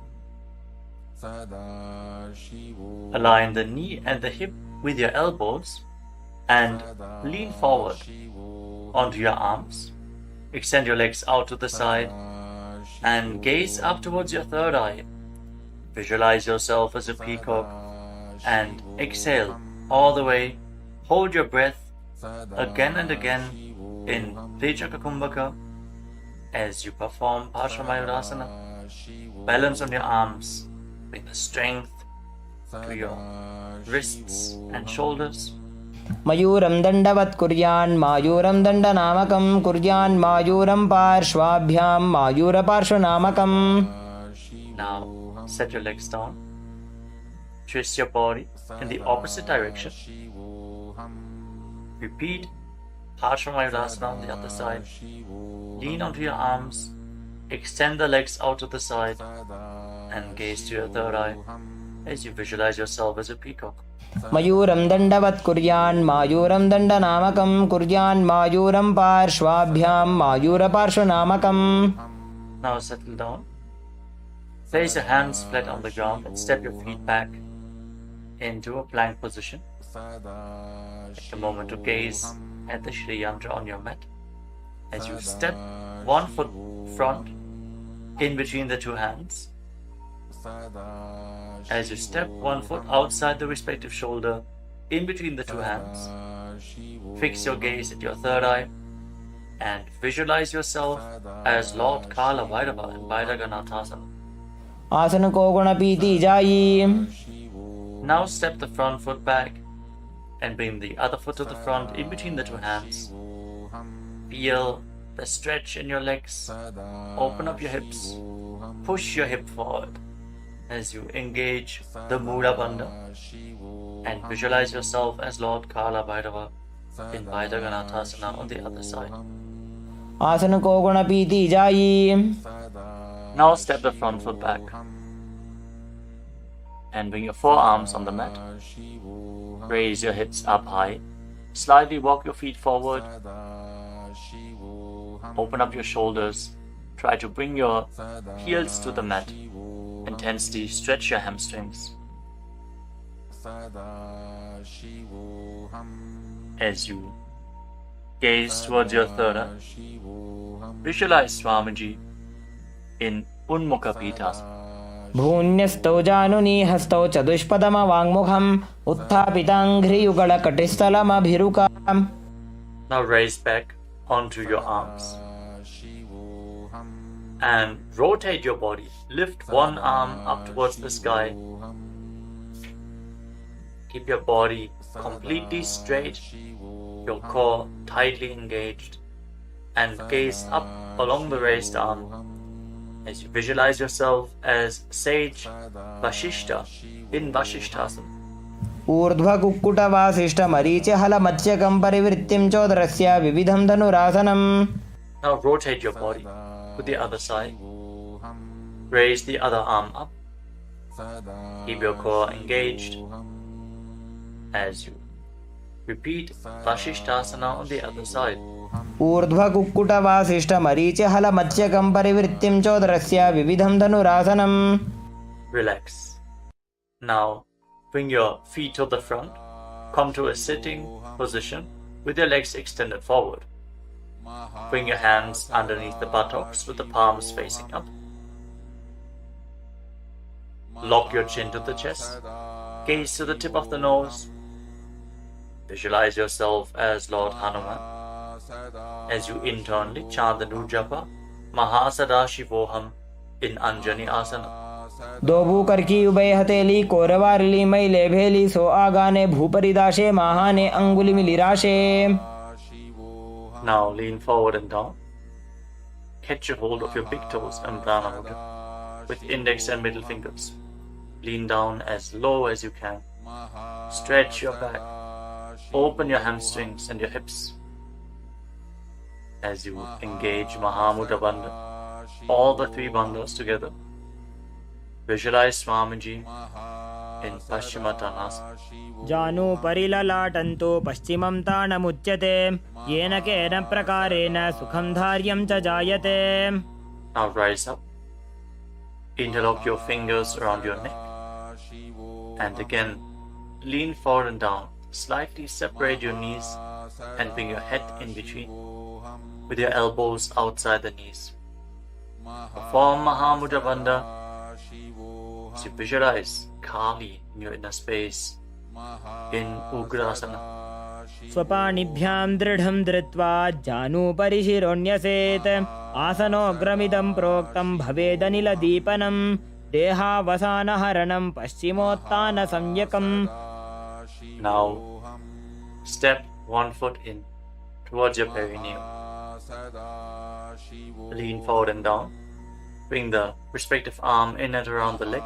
Align the knee and the hip with your elbows and lean forward onto your arms. Extend your legs out to the side and gaze up towards your third eye. Visualize yourself as a peacock and exhale all the way. Hold your breath again and again in Vijaka Kumbhaka as you perform Paramashiva. Balance on your arms. Bring the strength to your wrists and shoulders. मयूरं दण्डवत् कुर्यान् मायूरं दण्डनामकं कुर्यान् मायूरं पार्श्वाभ्यां मायूरपार्श्वनामकम्. Now set your legs down. Twist your body in the opposite direction. Repeat Paramashiva on the other side. Lean onto your arms. Extend the legs out to the side and gaze to your third eye as you visualize yourself as a peacock. मयूरं दण्डवत् कुर्यान् मायूरं दण्डनामकं कुर्यान् मायूरं पार्श्वाभ्यां मायूरपार्श्वनामकम्. Now settle down. Place your hands flat on the ground and step your feet back into a plank position. Take a moment to gaze at the Shri Yantra on your mat as you step one foot front in between the two hands. As you step one foot outside the respective shoulder in between the two hands, fix your gaze at your third eye and visualize yourself as Lord Kala Bhairava in Bhairaganathasana. आसन को गुण पीती जाई. Now step the front foot back and bring the other foot to the front in between the two hands. Feel the stretch in your legs. Open up your hips. Push your hip forward as you engage the Mula Bandha and visualize yourself as Lord Kala Bhairava in Bhairaganathasana on the other side. आसन को गुण पीती जाई. Now step the front foot back and bring your forearms on the mat. Raise your hips up high. Slightly walk your feet forward. Open up your shoulders. Try to bring your heels to the mat. Intensely stretch your hamstrings. As you gaze towards your third eye, visualize Swamiji in Unmukha Pitasana. भून्यस्तौ जानुनी हस्तौ चतुष्पदमवाङ्मुखम् उत्थापिताङ्घ्रियुगलकटिस्थलमभिरुकाम्. Now raise back onto your arms and rotate your body. Lift one arm up towards the sky. Keep your body completely straight your core tightly engaged, and gaze up along the raised arm as you visualize yourself as sage Vashishta in Vashishthasana. ऊर्ध्वकुक्कुटवासिष्ठमरीचिहलमत्स्यकं परिवृत्तिं चोदरस्य विविधं धनुरासनम्. Now rotate your body to the other side. Raise the other arm up. Keep your core engaged as you repeat Vashishthasana on the other side. ऊर्ध्वकुक्कुटवासिष्ठमरीचिहलमत्स्यकं परिवृत्तिं चोदरस्य विविधं धनुरासनम्. Relax. Now bring your feet to the front. Come to a sitting position with your legs extended forward. Bring your hands underneath the buttocks with the palms facing up. Lock your chin to the chest. Gaze to the tip of the nose. Visualize yourself as Lord Hanuman as you internally chant the new japa Mahasadashivoham in Anjani Asana. दोबू करकी उभय हथेली कोरवारली मैले भेली सो आगाने भूपरिदाशे महाने अंगुली मिलिराशे. Now lean forward and down. Catch a hold of your big toes and Prana Mudra with index and middle fingers. Lean down as low as you can. Stretch your back. Open your hamstrings and your hips as you engage Mahamudra Bandha, all the three bandhas together. Visualize Swamiji in Paschimottanasana. जानु परिललाटन्तो पश्चिमं ताणमुच्यते येन केन प्रकारेण सुखं धार्यं च जायते. Now rise up. Interlock your fingers around your neck. And again, lean forward and down. Slightly separate your knees and bring your head in between with your elbows outside the knees. Perform Mahamudra Bandha as you visualize Kali in your inner space in Ugrasana. स्वपाणिभ्यां दृढं धृत्वा जानुपरि शिरोन्यसेत् आसनोग्रमिदं प्रोक्तं भवेदनिलदीपनं देहावसानहरणं पश्चिमोत्तानसंज्ञकम्. Now step one foot in towards your perineum. Lean forward and down. Bring the respective arm in and around the leg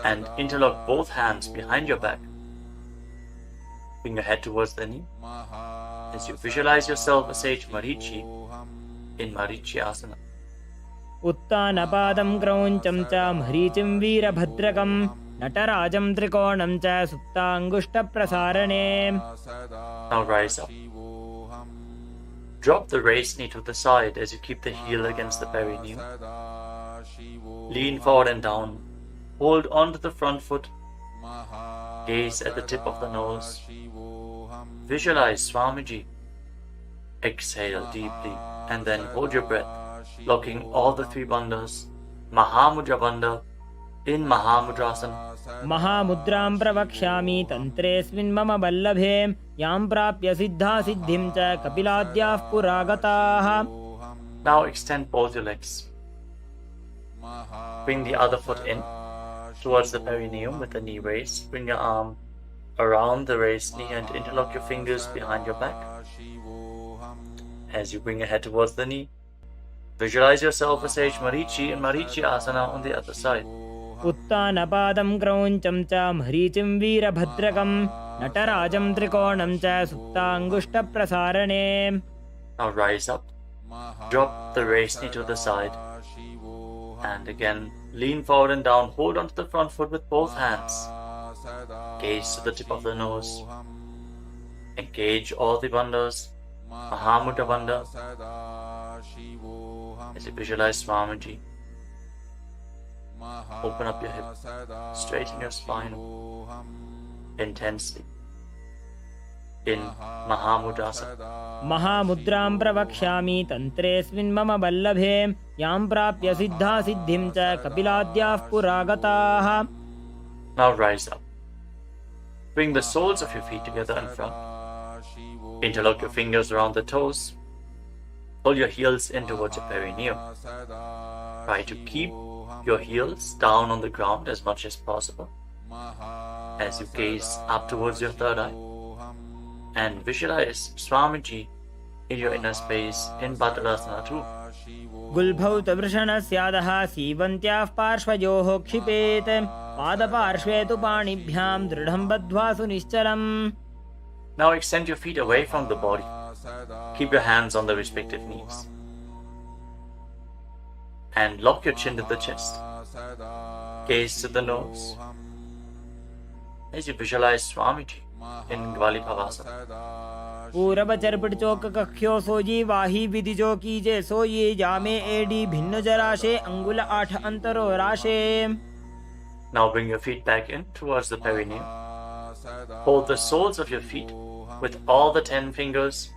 and interlock both hands behind your back. Bring your head towards the knee as you visualize yourself as sage Marichi in Marichi Asana. उत्तानपादं क्रौञ्चं च मरीचिं वीरभद्रकं नटराजं त्रिकोणं च सुप्ताङ्गुष्ठप्रसारणे. Now rise up. Drop the raised knee to the side as you keep the heel against the perineum. Lean forward and down. Hold on to the front foot. Gaze at the tip of the nose. Visualize Swamiji. Exhale deeply and then hold your breath, locking all the three bandhas. Mahamudra Bandha in Mahamudrasana. महामुद्रां प्रवक्ष्यामि तन्त्रेऽस्मिन् मम वल्लभे यां प्राप्य सिद्धा सिद्धिं च कपिलाद्याः पुरागताः. Now extend both your legs. Bring the other foot in towards the perineum with the knee raised. Bring your arm around the raised knee and interlock your fingers behind your back. As you bring your head towards the knee, visualize yourself as sage Marichi in Marichi Asana on the other side. उत्तानपादं क्रौञ्चं च मरीचिं वीरभद्रकं नटराजं त्रिकोणं च सुप्ताङ्गुष्ठप्रसारणे. Now rise up. Drop the raised knee to the side. And again, lean forward and down. Hold onto the front foot with both hands. Gaze to the tip of the nose. Engage all the bandhas. Mahamudra Bandha. As you visualize Swamiji. Open up your hip. Straighten your spine. Intensely. In Mahamudrasana. महामुद्रां प्रवक्ष्यामि तन्त्रेऽस्मिन् मम वल्लभे यां प्राप्य सिद्धा सिद्धिं च कपिलाद्याः पुरागताः. Now rise up. Bring the soles of your feet together in front. Interlock your fingers around the toes. Pull your heels in towards your perineum. Try to keep your heels down on the ground as much as possible as you gaze up towards your third eye and visualize Swamiji in your inner space in Bhadrasana too. गुल्भौ तवृषणस्यादः सीवन्त्याः पार्श्वयोः क्षिपेत् पादपार्श्वे तु पाणिभ्यां दृढं बद्ध्वा सुनिश्चलम्. Now extend your feet away from the body. Keep your hands on the respective knees. And lock your chin to the chest. Gaze to the nose. As you visualize Swamiji in Gvalipavasana. पूरब चरपट चौक कख्यो सोजी वाही विधि जो कीजे सोई जामे AD भिन्न जराशे अंगुल 8 अंतरो राशे. Now bring your feet back in towards the perineum. Hold the soles of your feet with all the 10 fingers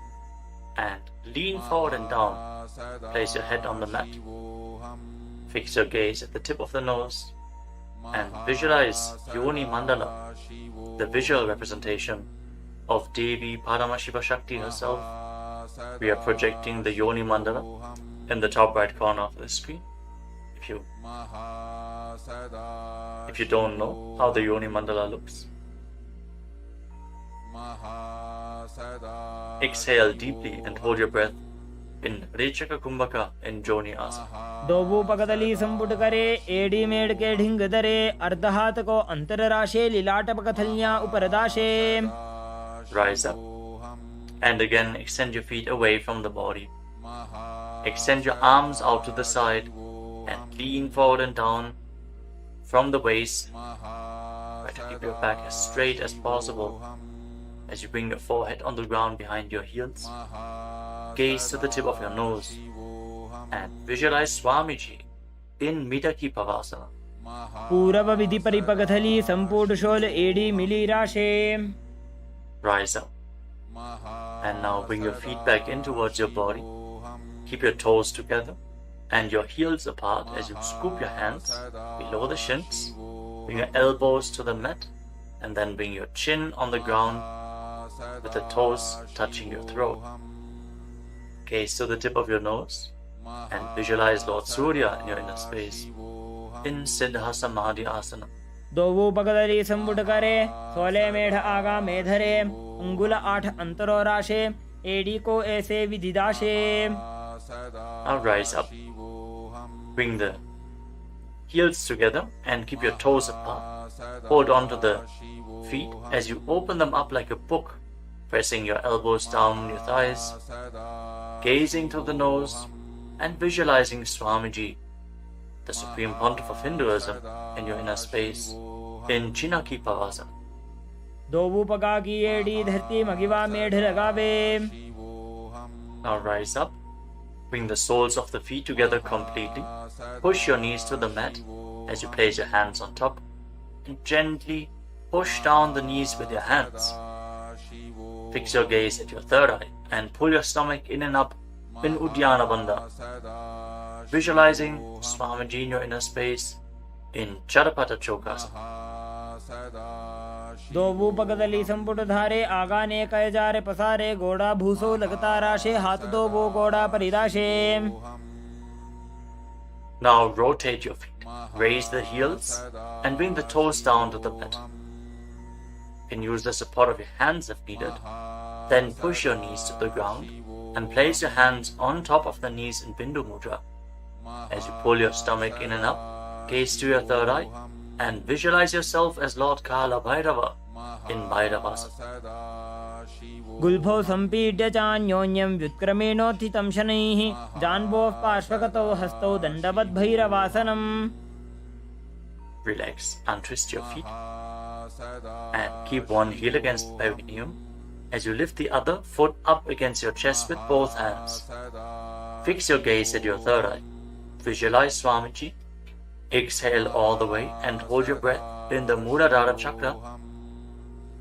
and lean forward and down. Place your head on the mat. Fix your gaze at the tip of the nose and visualize Yoni Mandala, the visual representation of Devi Paramashiva Shakti herself. We are projecting the Yoni Mandala in the top right corner of the screen. If you don't know how the Yoni Mandala looks, exhale deeply and hold your breath in Rechaka Kumbhaka in Joni Asana. दोबू पकदली संपुट करे AD made के ढिंग दरे अर्ध हाथ को अंतर राशे लीलाट पकथलियां ऊपर दाशे. Rise up and again extend your feet away from the body. Extend your arms out to the side and lean forward and down from the waist. Try to keep your back as straight as possible as you bring your forehead on the ground behind your heels. Gaze to the tip of your nose and visualize Swamiji in Midaki Pavasana. पूरब विधि परिपकथली संपूर्ण शोल एडी मिली राशे. Rise up and now bring your feet back in towards your body. Keep your toes together and your heels apart as you scoop your hands below the shins. Bring your elbows to the mat and then bring your chin on the ground with the toes touching your throat. Gaze to the tip of your nose and visualize Lord Surya in your inner space in Siddha Samadhi Asana. दोबू पकदली संपुट करे 16 मेढ़ आगा मेधरे अंगुल 8 अंतरो राशे AD को ऐसे विधि दाशे. Now rise up. Bring the heels together and keep your toes apart. Hold on to the feet as you open them up like a book, pressing your elbows down on your thighs, gazing through the nose and visualizing Swamiji, the Supreme Pontiff of Hinduism, in your inner space in Chinaki Pavasana. दोबू पका की AD धरती मगिवा मेढ़ लगावे. Now rise up. Bring the soles of the feet together completely. Push your knees to the mat as you place your hands on top and gently push down the knees with your hands. Fix your gaze at your third eye and pull your stomach in and up in Uddiyana Bandha. Visualizing Swamiji in your inner space in Charapata Chokasana. दोबू पकदली संपुट धारे आगा ने कय जारे पसारे गोड़ा भूसो लगता राशे हाथ दोबो गोड़ा परिदाशे. Now rotate your feet. Raise the heels and bring the toes down to the mat. You can use the support of your hands if needed. Then push your knees to the ground and place your hands on top of the knees in Bindu Mudra. As you pull your stomach in and up, gaze to your third eye and visualize yourself as Lord Kala Bhairava in Bhairavasana. गुल्भौ संपीड्य चान्योन्यं व्युत्क्रमेणोत्थितं शनैः जान्भोः पार्श्वगतौ हस्तौ दण्डवद् भैरवासनम्. Relax, untwist your feet and keep one heel against the perineum as you lift the other foot up against your chest with both hands. Fix your gaze at your third eye. Visualize Swamiji. Exhale all the way and hold your breath in the Muladhara chakra.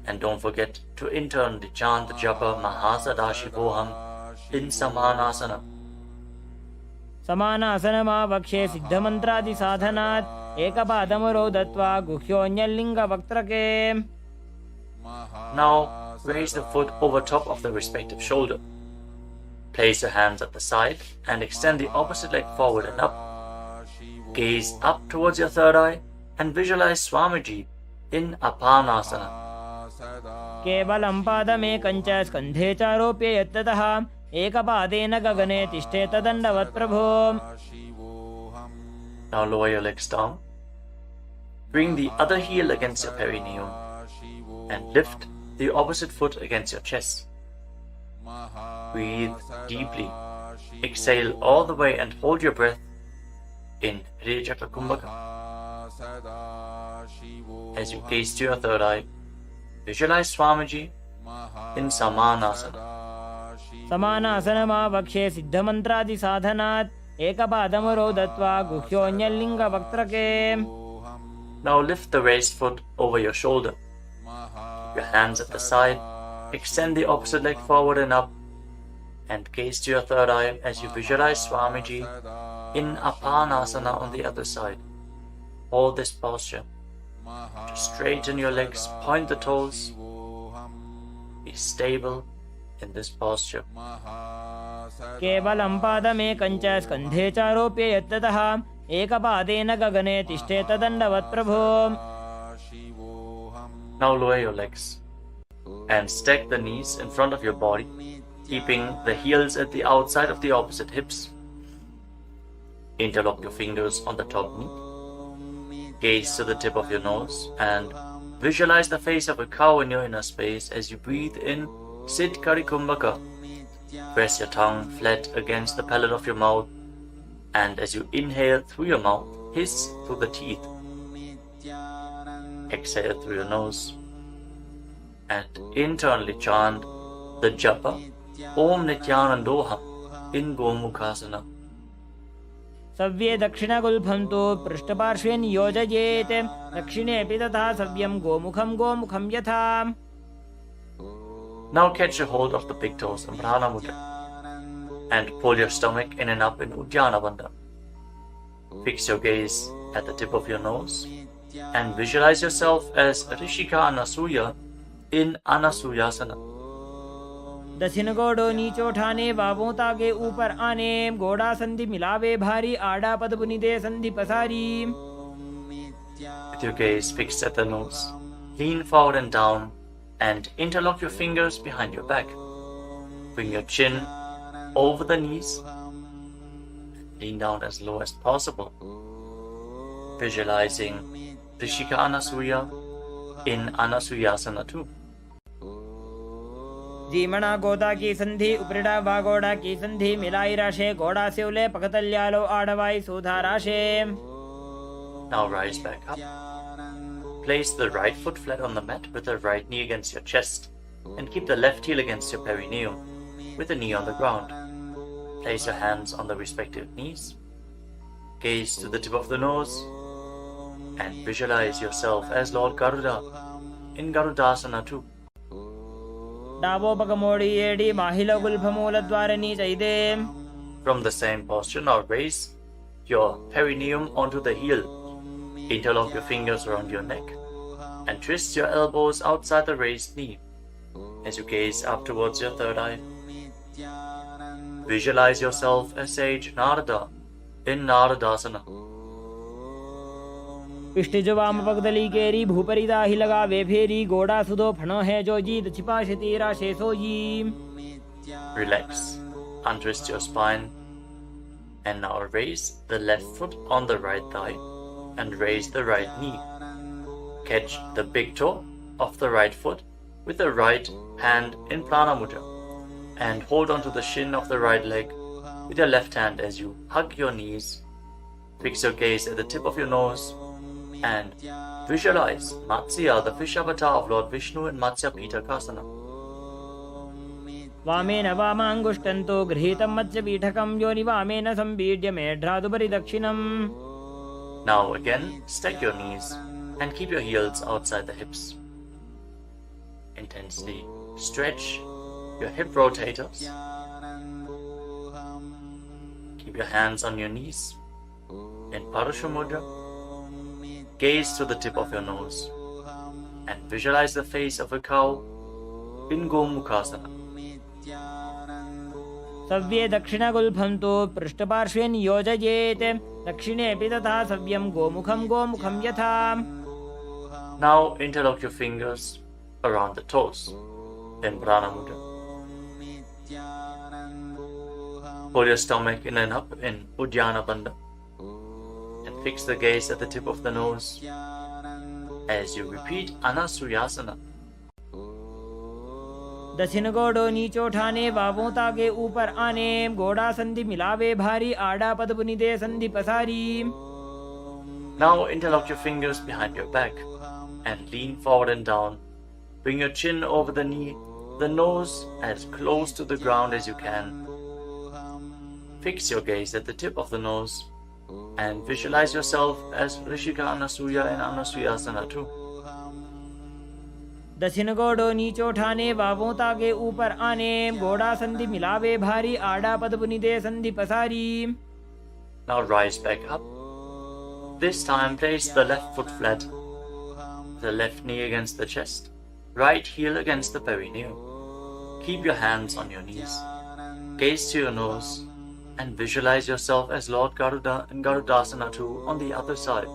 And don't forget to internally chant the japa Mahasadashivoham in Samanasana. समानासनमा वक्षे सिद्धमन्त्रादि साधनात् एकपादमरो दत्वा गुह्योऽन्यलिङ्ग वक्त्रके. Now raise the foot over top of the respective shoulder. Place your hands at the side and extend the opposite leg forward and up. Gaze up towards your third eye and visualize Swamiji in Apanasana. केवलं पादमेकं च स्कन्धे चारोप्य यत्ततः एकपादेन गगने तिष्ठेत दण्डवत् प्रभो. Now lower your legs down. Bring the other heel against your perineum and lift the opposite foot against your chest. Breathe deeply. Exhale all the way and hold your breath in Hridayachakra Kumbhaka. As you gaze to your third eye, visualize Swamiji in Samanasana. समानासनमावक्षे सिद्धमन्त्रादिसाधनात् एकपादमरो दत्वा गुह्योऽन्यलिङ्गवक्त्रके. Now lift the raised foot over your shoulder. Keep your hands at the side. Extend the opposite leg forward and up. And gaze to your third eye as you visualize Swamiji in Apanasana on the other side. Hold this posture. Just straighten your legs, point the toes. Be stable in this posture. केवलं पादमेकं च स्कन्धे चारोप्य यत्ततः एकपादेन गगने तिष्ठेत दण्डवत् प्रभो. Now lower your legs and stack the knees in front of your body, keeping the heels at the outside of the opposite hips. Interlock your fingers on the top knee. Gaze to the tip of your nose and visualize the face of a cow in your inner space as you breathe in Sit Kari Kumbhaka. Press your tongue flat against the palate of your mouth, and as you inhale through your mouth, hiss through the teeth. Exhale through your nose and internally chant the japa Om Nithyanandoham in Gomukhasana. सव्ये दक्षिणगुल्फं तु पृष्ठपार्श्वे नियोजयेत् दक्षिणेऽपि तथा सव्यं गोमुखं गोमुखं यथा. Now catch a hold of the big toes in Prana Mudra and pull your stomach in and up in Uddiyana Bandha. Fix your gaze at the tip of your nose and visualize yourself as Rishika Anasuya in Anasuyasana. दक्षिण गोड़ो नीचो ठाने बाबों तागे ऊपर आने गोड़ा संधि मिलावे भारी आड़ा पद बुनिदे संधि पसारी. With your gaze fixed at the nose, lean forward and down and interlock your fingers behind your back. Bring your chin over the knees. Lean down as low as possible. Visualizing Rishika Anasuya in Anasuyasana too. जीमणा गोदा की संधि उपरिड़ा वागोड़ा की संधि मिलाई राशे गोड़ा सेवले पकतल्यालो आड़वाई सुधा राशे. Now rise back up. Place the right foot flat on the mat with the right knee against your chest and keep the left heel against your perineum with the knee on the ground. Place your hands on the respective knees. Gaze to the tip of the nose and visualize yourself as Lord Garuda in Garudasana too. डाबो पकमोड़ी एडी माहिलो गुल्फमूल द्वारनी चैदे. From the same posture, now raise your perineum onto the heel. Interlock your fingers around your neck and twist your elbows outside the raised knee as you gaze up towards your third eye. Visualize yourself as sage Narada in Naradasana. पिष्टिजो वाम पगदली केरी भूपरिदा ही लगा वे फेरी गोड़ा सुदो फणो है जो जीत छिपा शतीरा शेषो जी. Relax, untwist your spine and now raise the left foot on the right thigh and raise the right knee. Catch the big toe of the right foot with the right hand in Prana Mudra and hold onto the shin of the right leg with your left hand as you hug your knees. Fix your gaze at the tip of your nose and visualize Matsya, the fish avatar of Lord Vishnu in Matsya Pitakasana. वामेन वामाङ्गुष्टन्तो गृहीतं मत्स्यपीठकं योनि वामेन संपीड्य मेढ्रादुपरि दक्षिणम्. Now again, stack your knees and keep your heels outside the hips. Intensely stretch your hip rotators. Keep your hands on your knees in Parashu Mudra. Gaze to the tip of your nose and visualize the face of a cow in Gomukhasana. सव्ये दक्षिणगुल्फं तु पृष्ठपार्श्वे नियोजयेत् दक्षिणेऽपि तथा सव्यं गोमुखं गोमुखं यथा. Now interlock your fingers around the toes in Prana Mudra. Pull your stomach in and up in Uddiyana Bandha and fix the gaze at the tip of the nose as you repeat Anasuyasana. दक्षिण गोड़ो नीचो ठाने बाबों ताके ऊपर आने गोड़ा संधि मिलावे भारी आड़ा पद पुनि दे संधि पसारी. Now interlock your fingers behind your back and lean forward and down. Bring your chin over the knee, the nose as close to the ground as you can. Fix your gaze at the tip of the nose and visualize yourself as Rishika Anasuya and Anasuyasana too. दक्षिण गोड़ो नीचो ठाने बाबों ताके ऊपर आने गोड़ा संधि मिलावे भारी आड़ा पद पुनि दे संधि पसारी. Now rise back up. This time place the left foot flat, the left knee against the chest, right heel against the perineum. Keep your hands on your knees. Gaze to your nose and visualize yourself as Lord Garuda and Garudasana too on the other side.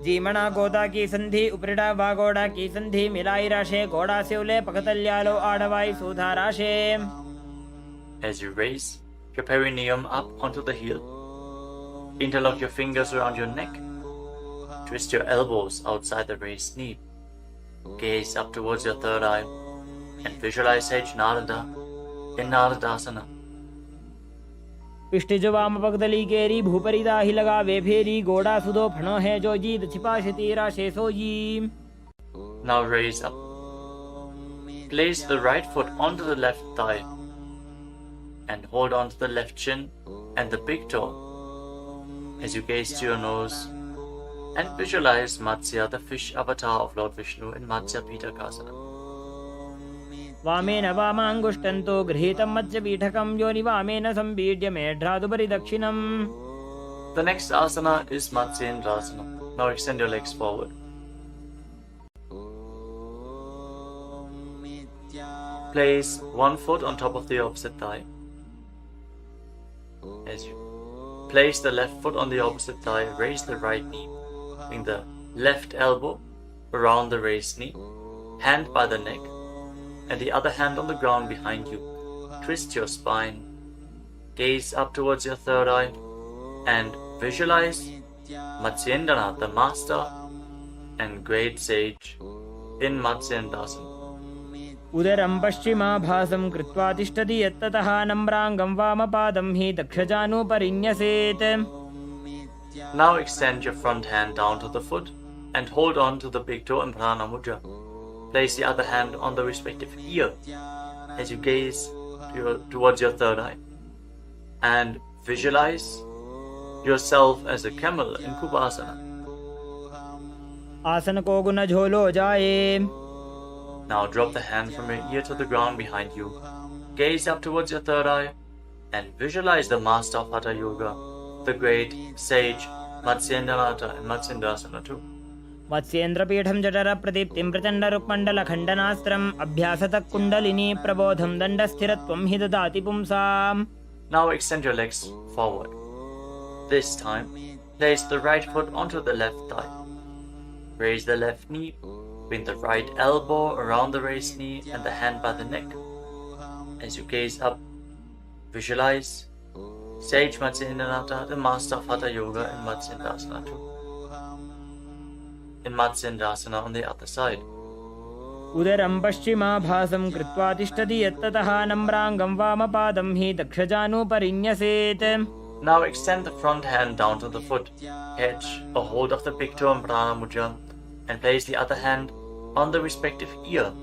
जीमणा गोदा की संधि उपरिड़ा बागोड़ा की संधि मिलाई राशे गोड़ा से उले पकतल्यालो आड़वाई सुधा राशे. As you raise your perineum up onto the heel, interlock your fingers around your neck. Twist your elbows outside the raised knee. Gaze up towards your third eye and visualize Sage Narada in Naradasana. पिष्ट जो वाम पगदली केरी भूपरी दाही लगा वे फेरी गोड़ा सुदो फणो है जो जीत छिपा शतीरा शेषो जी. Now raise up. Place the right foot onto the left thigh and hold on to the left shin and the big toe as you gaze to your nose and visualize Matsya, the fish avatar of Lord Vishnu in Matsya Pitakasana. वामेन वामांगुष्टन्तो गृहीतं मत्स्य पीठकं योनि वामेन संपीड्य मेढ्रादुपरि दक्षिणम्. The next asana is Matsyendrasana. Now extend your legs forward. Place one foot on top of the opposite thigh. As you place the left foot on the opposite thigh, raise the right knee. Bring the left elbow around the raised knee, hand by the neck, and the other hand on the ground behind you. Twist your spine. Gaze up towards your third eye and visualize Matsyendana, the master and great sage in Matsyendasana. उदरं पश्चिमाभासं कृत्वा तिष्ठति यत्ततः नम्राङ्गं वामपादं हि दक्षजानुपरिन्यसेत्. Now extend your front hand down to the foot and hold on to the big toe in Prana Mudra. Place the other hand on the respective ear as you gaze towards your third eye and visualize yourself as a camel in Kubasana. आसन को गुण झोलो जाए. Now drop the hand from your ear to the ground behind you. Gaze up towards your third eye and visualize the master of Hatha Yoga, the great sage Matsyendranath in Matsyendasana too. मत्स्येन्द्रपीठं जठर प्रदीप्तिं प्रचण्ड रुक्मण्डल खण्डनास्त्रम् अभ्यासतः कुण्डलिनी प्रबोधं दण्डस्थिरत्वं हि ददाति पुंसाम्. Now extend your legs forward. This time, place the right foot onto the left thigh. Raise the left knee, bring the right elbow around the raised knee and the hand by the neck. As you gaze up, visualize Sage Matsyendranath, the master of Hatha Yoga in Matsyendasana too. In Matsyendasana on the other side. उदरं पश्चिमाभासं कृत्वा तिष्ठति यत्ततः नम्राङ्गं वामपादं हि दक्षजानुपरिन्यसेत्. Now extend the front hand down to the foot, catch a hold of the big toe in Prana Mudra, and place the other hand on the respective ear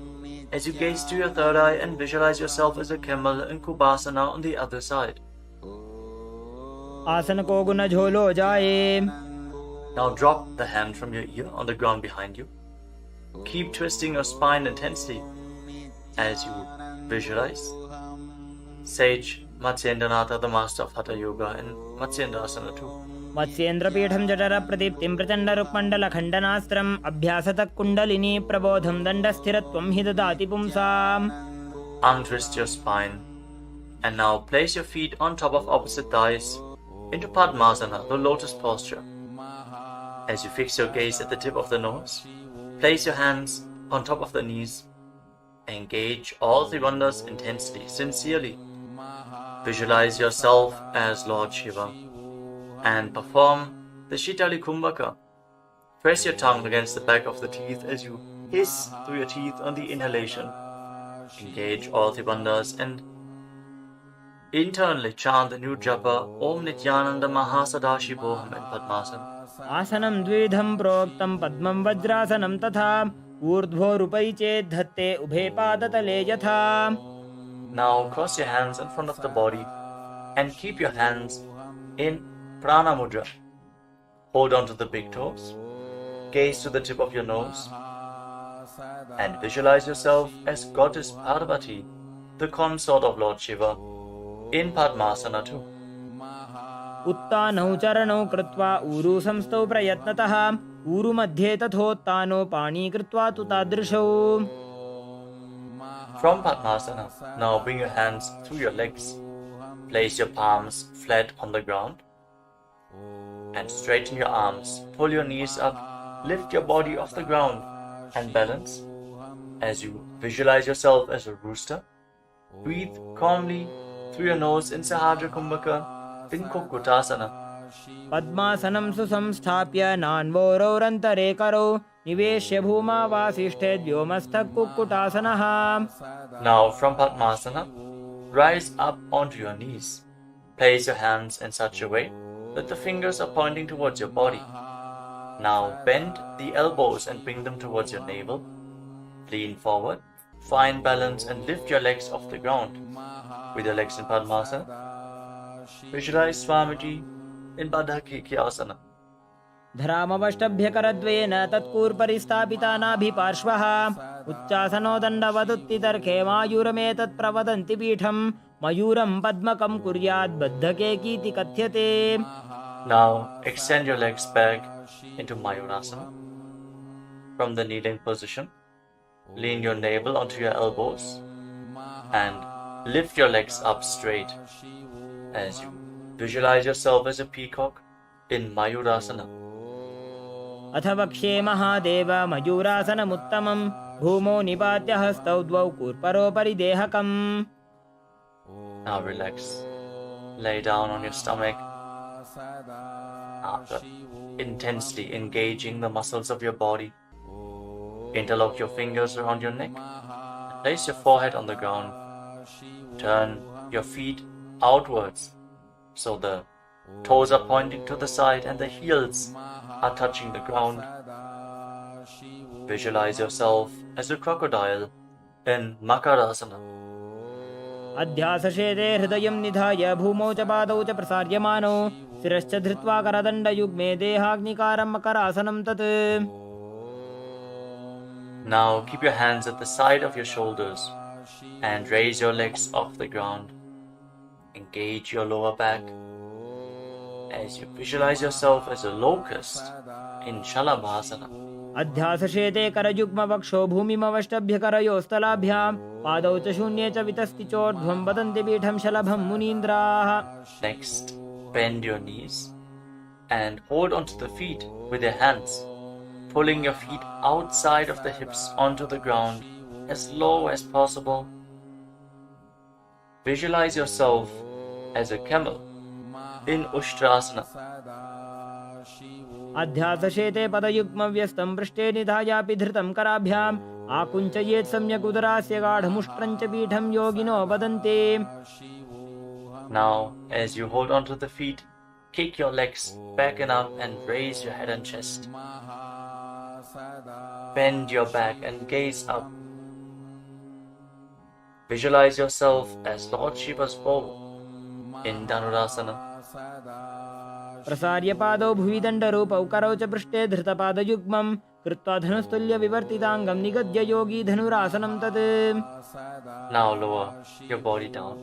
as you gaze to your third eye and visualize yourself as a camel in Kubasana on the other side. आसन को गुण झोलो जाए. Now drop the hand from your ear on the ground behind you. Keep twisting your spine intensely as you visualize Sage Matsyendranath, the master of Hatha Yoga in Matsyendasana too. मत्स्येन्द्रपीठं जठर प्रदीप्तिं प्रचण्ड रुक्मण्डल खण्डनास्त्रम् अभ्यासतः कुण्डलिनी प्रबोधं दण्डस्थिरत्वं हि ददाति पुंसाम्. Untwist your spine and now place your feet on top of opposite thighs into Padmasana, the lotus posture. As you fix your gaze at the tip of the nose Place your hands on top of the knees. Engage all three bandhas intensely, sincerely. Visualize yourself as Lord Shiva and perform the Shitali Kumbhaka. Press your tongue against the back of the teeth as you hiss through your teeth on the inhalation. Engage all three bandhas and internally chant the new japa Om Nithyananda Mahasadashivoham in Padmasana. आसनं द्विधं प्रोक्तं पद्मं वज्रासनं तथा ऊर्ध्वोरुपरि चेत् धत्ते उभे पादतले यथा. Now cross your hands in front of the body and keep your hands in Prana Mudra. Hold on to the big toes, gaze to the tip of your nose, and visualize yourself as Goddess Parvati, the consort of Lord Shiva, in Padmasana too. उत्तानौ चरणौ कृत्वा ऊरु संस्थौ प्रयत्नतः ऊरु मध्ये तथोत्तानो पाणी कृत्वा तु तादृशौ. From Padmasana, now bring your hands through your legs. Place your palms flat on the ground and straighten your arms. Pull your knees up, lift your body off the ground and balance. As you visualize yourself as a rooster, breathe calmly through your nose in Sahadra Kumbhaka in Kukutasana. पद्मासनं सुसंस्थाप्य नान्वोरौरन्तरे करौ निवेश्य भूमा वासिष्ठे व्योमस्थः कुक्कुटासनः. Now from Padmasana, rise up onto your knees. Place your hands in such a way that the fingers are pointing towards your body. Now bend the elbows and bring them towards your navel. Lean forward, find balance and lift your legs off the ground. With your legs in Padmasana, visualize Swamiji in Baddha Asana. धरामवष्टभ्यकरद्वयेन तत्कूर्परिस्थापितानाभिपार्श्वः उच्चासनो दण्डवदुत्तितर्खे मायूरमेतत् प्रवदन्ति पीठं मयूरं पद्मकं कुर्यात् बद्धकेकीति कथ्यते. Now extend your legs back into Mayurasana. From the kneeling position, lean your navel onto your elbows and lift your legs up straight as you visualize yourself as a peacock in Mayurasana. अथ वक्ष्ये महादेव मयूरासनमुत्तमं भूमौ निपात्य हस्तौ द्वौ कूर्परोपरि देहकम्. Now relax. Lay down on your stomach. After intensely engaging the muscles of your body, interlock your fingers around your neck. Place your forehead on the ground. Turn your feet outwards so the toes are pointing to the side and the heels are touching the ground. Visualize yourself as a crocodile in Makarasana. अध्यासशेते हृदयं निधाय भूमौ च पादौ च प्रसार्यमानौ शिरश्च धृत्वा करदण्डयुग्मे देहाग्निकारं मकरासनं तत्. Now keep your hands at the side of your shoulders and raise your legs off the ground. Engage your lower back as you visualize yourself as a locust in Shalabhasana. अध्यासशेते करयुग्मवक्षो भूमिमवष्टभ्यकरयोस्तलाभ्यां पादौ च शून्ये च वितस्ति चोर्ध्वं वदन्ति पीठं शलभं मुनीन्द्राः. Next, bend your knees and hold onto the feet with your hands, pulling your feet outside of the hips onto the ground as low as possible. Visualize yourself as a camel in Ushtrasana. अध्यासशेते पदयुग्मव्यस्तं पृष्ठे निधायापि धृतं कराभ्याम् आकुञ्चयेत् सम्यक् उदरास्य गाढमुष्ट्रं च पीठं योगिनो वदन्ति. Now, as you hold onto the feet, kick your legs back and up and raise your head and chest. Bend your back and gaze up. Visualize yourself as Lord Shiva's bow in Dhanurasana. प्रसार्य पादौ भुवि दण्डरूपौ करौ च पृष्ठे धृतपादयुग्मं कृत्वा धनुस्तुल्य विवर्तिताङ्गं निगद्य योगी धनुरासनं तत्. Now lower your body down.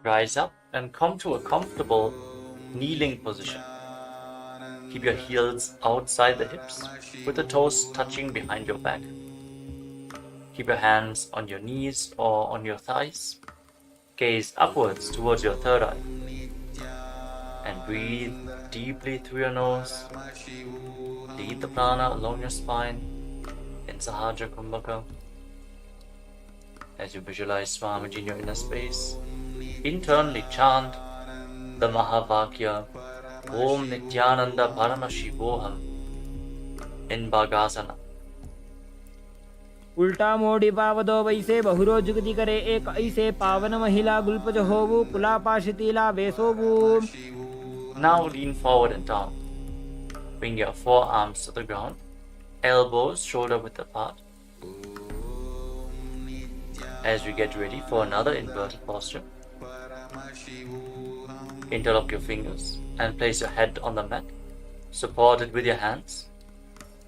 Rise up and come to a comfortable kneeling position. Keep your heels outside the hips with the toes touching behind your back. Keep your hands on your knees or on your thighs. Gaze upwards towards your third eye. And breathe deeply through your nose. Lead the prana along your spine in Sahaja Kumbhaka. As you visualize Swamiji in your inner space, internally chant the Mahavakya Om Nithyananda Paramashivam in Bhagasana. उल्टा मोड़ी पावदो वैसे बहुरो जुगति करे एक ऐसे पावन महिला गुल्पज होवु कुला पाशितीला वेसोवु. Now lean forward and down. Bring your forearms to the ground, elbows shoulder width apart. As we get ready for another inverted posture, interlock your fingers and place your head on the mat, supported with your hands.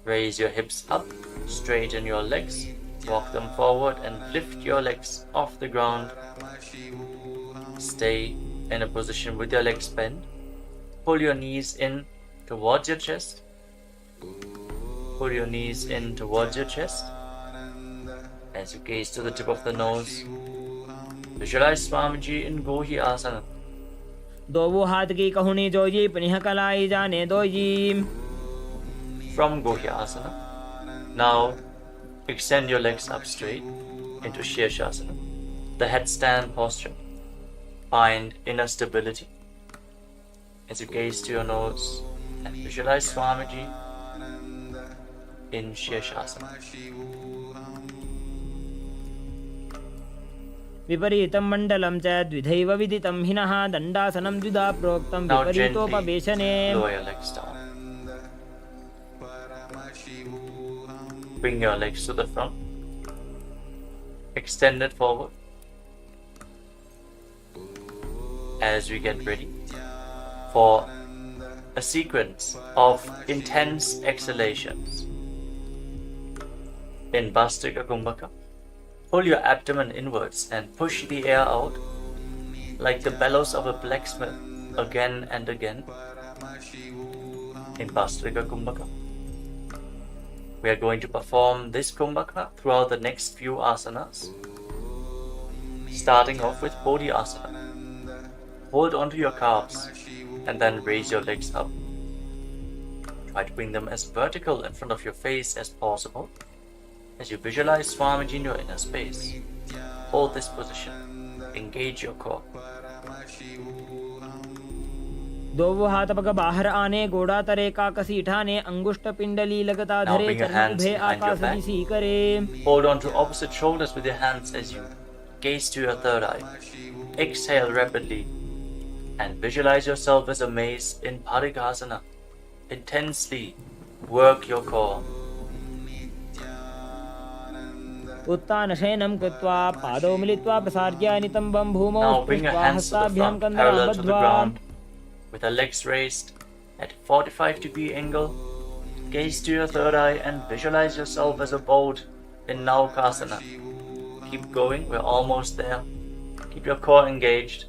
Raise your hips up, straighten your legs, walk them forward and lift your legs off the ground. Stay in a position with your legs bent. Pull your knees in towards your chest. Pull your knees in towards your chest. As you gaze to the tip of the nose, visualize Swamiji in Gohi Asana. दोवो हाथ की कहुनी जोजी पनिह कलाई जाने doji. From Gohi Asana, now extend your legs up straight into Shirshasana, the headstand posture. Find inner stability as you gaze to your nose and visualize Swamiji in Shirshasana. विपरीतं मण्डलं च द्विधैव विदितं हिनः दण्डासनं द्विधा प्रोक्तं Now विपरीतोपवेशने. gently lower your legs down. Bring your legs to the front. Extend it forward. As we get ready for a sequence of intense exhalations. In Bhastika Kumbhaka, pull your abdomen inwards and push the air out like the bellows of a blacksmith again and again. In Bhastika Kumbhaka, we are going to perform this Kumbhaka throughout the next few asanas, starting off with Bodhi Asana. Hold onto your calves and then raise your legs up. Try to bring them as vertical in front of your face as possible. As you visualize Swamiji in your inner space, hold this position. Engage your core. दोवो हाथ पग बाहर आने गोड़ा तरे काकसी ठाने अंगुष्ठ पिंडली लगता Now धरे bring your चरण hands उभे behind your आकाश back. दिसी करे. Hold on to opposite shoulders with your hands as you gaze to your third eye. Exhale rapidly and visualize yourself as a mace in Parikasana. Intensely work your core. उत्तान शयनं कृत्वा पादौ मिलित्वा प्रसार्य नितम्बं भूमौ Now bring your स्पृष्ट्वा hands to the हस्ताभ्यां front, कन्दरां parallel to the बद्ध्वा. ground, with the legs raised at 45-degree angle. Gaze to your third eye and visualize yourself as a boat in Naukasana. Keep going, we're almost there. Keep your core engaged.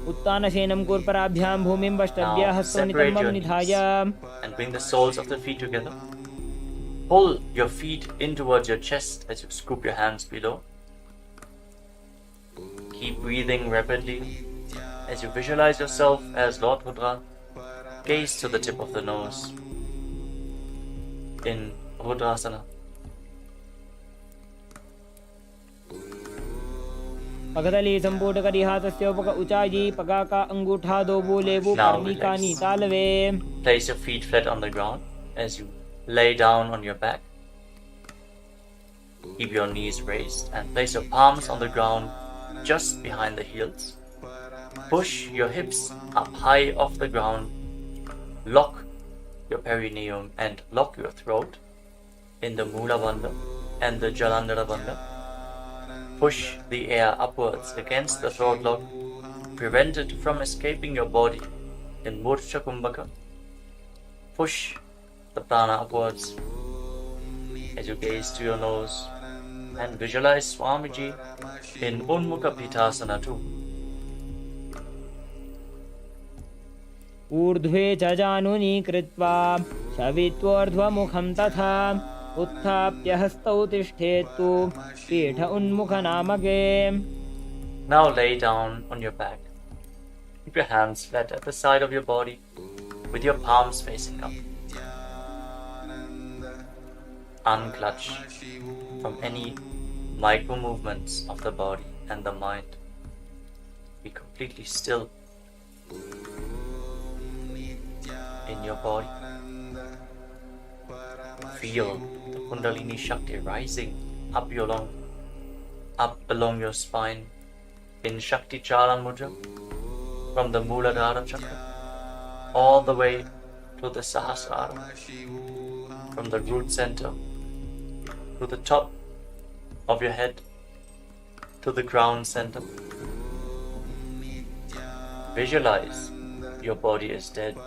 उत्तान शयनं कूर्पराभ्यां भूमिं वष्टभ्य Now हस्तौ separate नितम्बं your knees निधाय. and bring the soles of the feet together. Pull your feet in towards your chest as you scoop your hands below. Keep breathing rapidly as you visualize yourself as Lord Rudra. Gaze to the tip of the nose in Rudrasana. पगदली संपूट करी हाथस्य उपक उचाई पगा का अंगूठा दो बोलेवु Now पर्णिकानि relax. तालवे. Place your feet flat on the ground as you lay down on your back. Keep your knees raised and place your palms on the ground just behind the heels. Push your hips up high off the ground. Lock your perineum and lock your throat in the Mula Bandha and the Jalandhara Bandha. Push the air upwards against the throat lock. Prevent it from escaping your body in Murcha Kumbhaka. Push the prana upwards as you gaze to your nose and visualize Swamiji in Unmukha Pitasana too. ऊर्ध्वे च जानुनी कृत्वा शवित्वोर्ध्वमुखं तथा उत्थाप्य हस्तौ तिष्ठेत्तु पीठ उन्मुखनामके. Now lay down on your back. Keep your hands flat at the side of your body with your palms facing up. Unclutch from any micro movements of the body and the mind. Be completely still in your body. Feel the Kundalini Shakti rising up along your spine in Shakti Chala Mudra from the Muladhara Chakra all the way to the Sahasrara, from the root center to the top of your head to the ground center. Visualize your body is dead.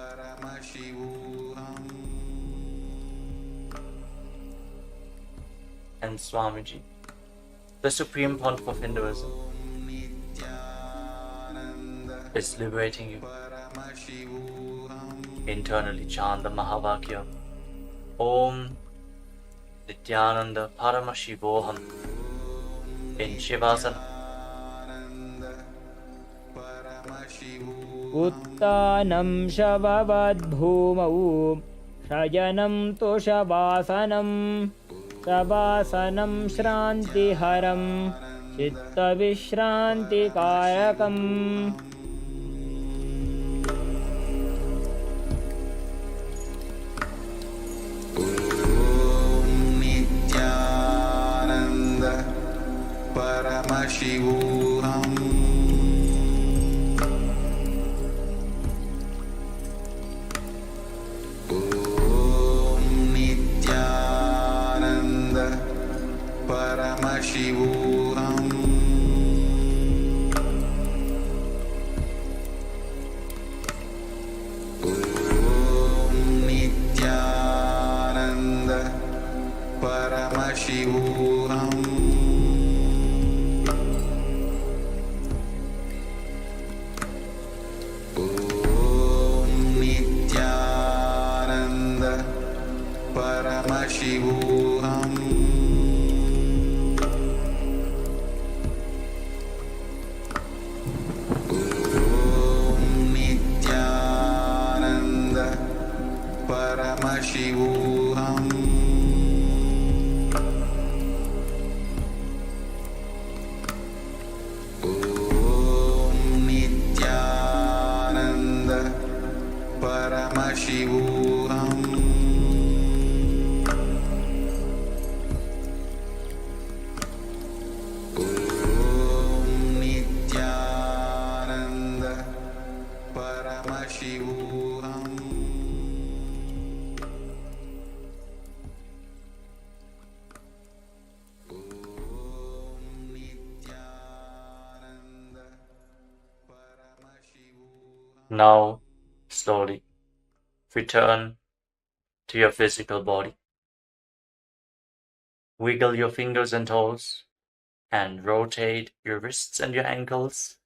And Swamiji, the Supreme Pontiff of Hinduism, is liberating you. Internally chant the Mahavakya, Om Nithyananda Paramashiva Himself in Shivasana. Uttanam Shabavad Bhumau Shajanam Toshabasanam Shabasanam Shrantiharam Chitta Vishranti Kayakam. Nithyananda Paramashivam. Nithyananda Paramashivam. Nithyananda Paramashivam. Nithyananda Paramashivam. Nithyananda Paramashivam. Nithyananda Paramashivam. Nithyananda Paramashivam. Now, slowly, return to your physical body. Wiggle your fingers and toes and rotate your wrists and your ankles.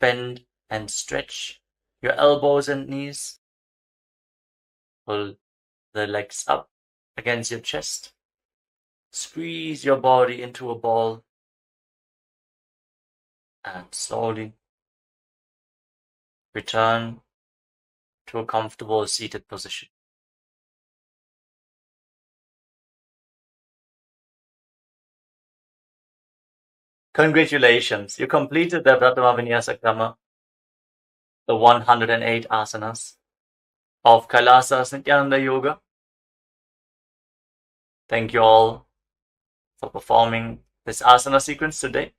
Bend and stretch your elbows and knees. Pull the legs up against your chest. Squeeze your body into a ball. And slowly return to a comfortable seated position. Congratulations, you completed the Prathama Vinyasa Krama, the 108 asanas of KAILASA's Nithyananda Yoga. Thank you all for performing this asana sequence today.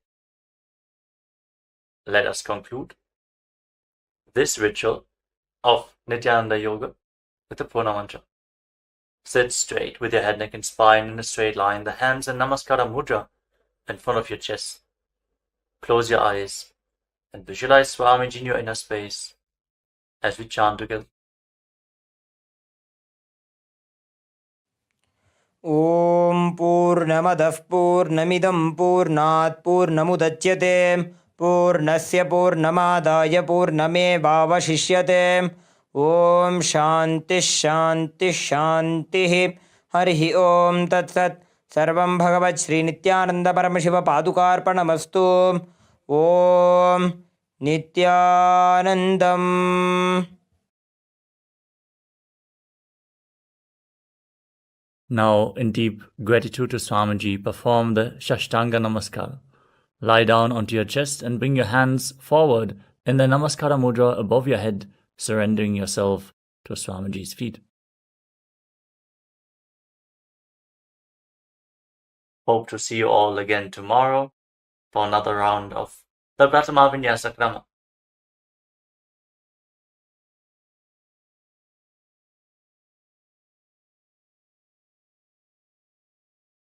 Let us conclude this ritual of Nithyananda Yoga with the Purna Mantra. Sit straight with your head, neck and spine in a straight line, the hands in Namaskara Mudra in front of your chest. Close your eyes and visualize Swamiji in your inner space as we chant together. Om Purnamadah Purnamidam Purnat Purnamudachyate Purnasya Purnamadaya Purnamevavashishyate. Om Shanti Shanti Shanti. Harihi Om Tat Sat. Sarvam Bhagavat Sri Nithyananda Paramashiva Padukarpanamastu. Om Nithyanandam. Now, in deep gratitude to Swamiji, perform the Shashtanga Namaskar. Lie down onto your chest and bring your hands forward in the Namaskara Mudra above your head, surrendering yourself to Swamiji's feet. Hope to see you all again tomorrow for another round of the Prathama Vinyasa Krama.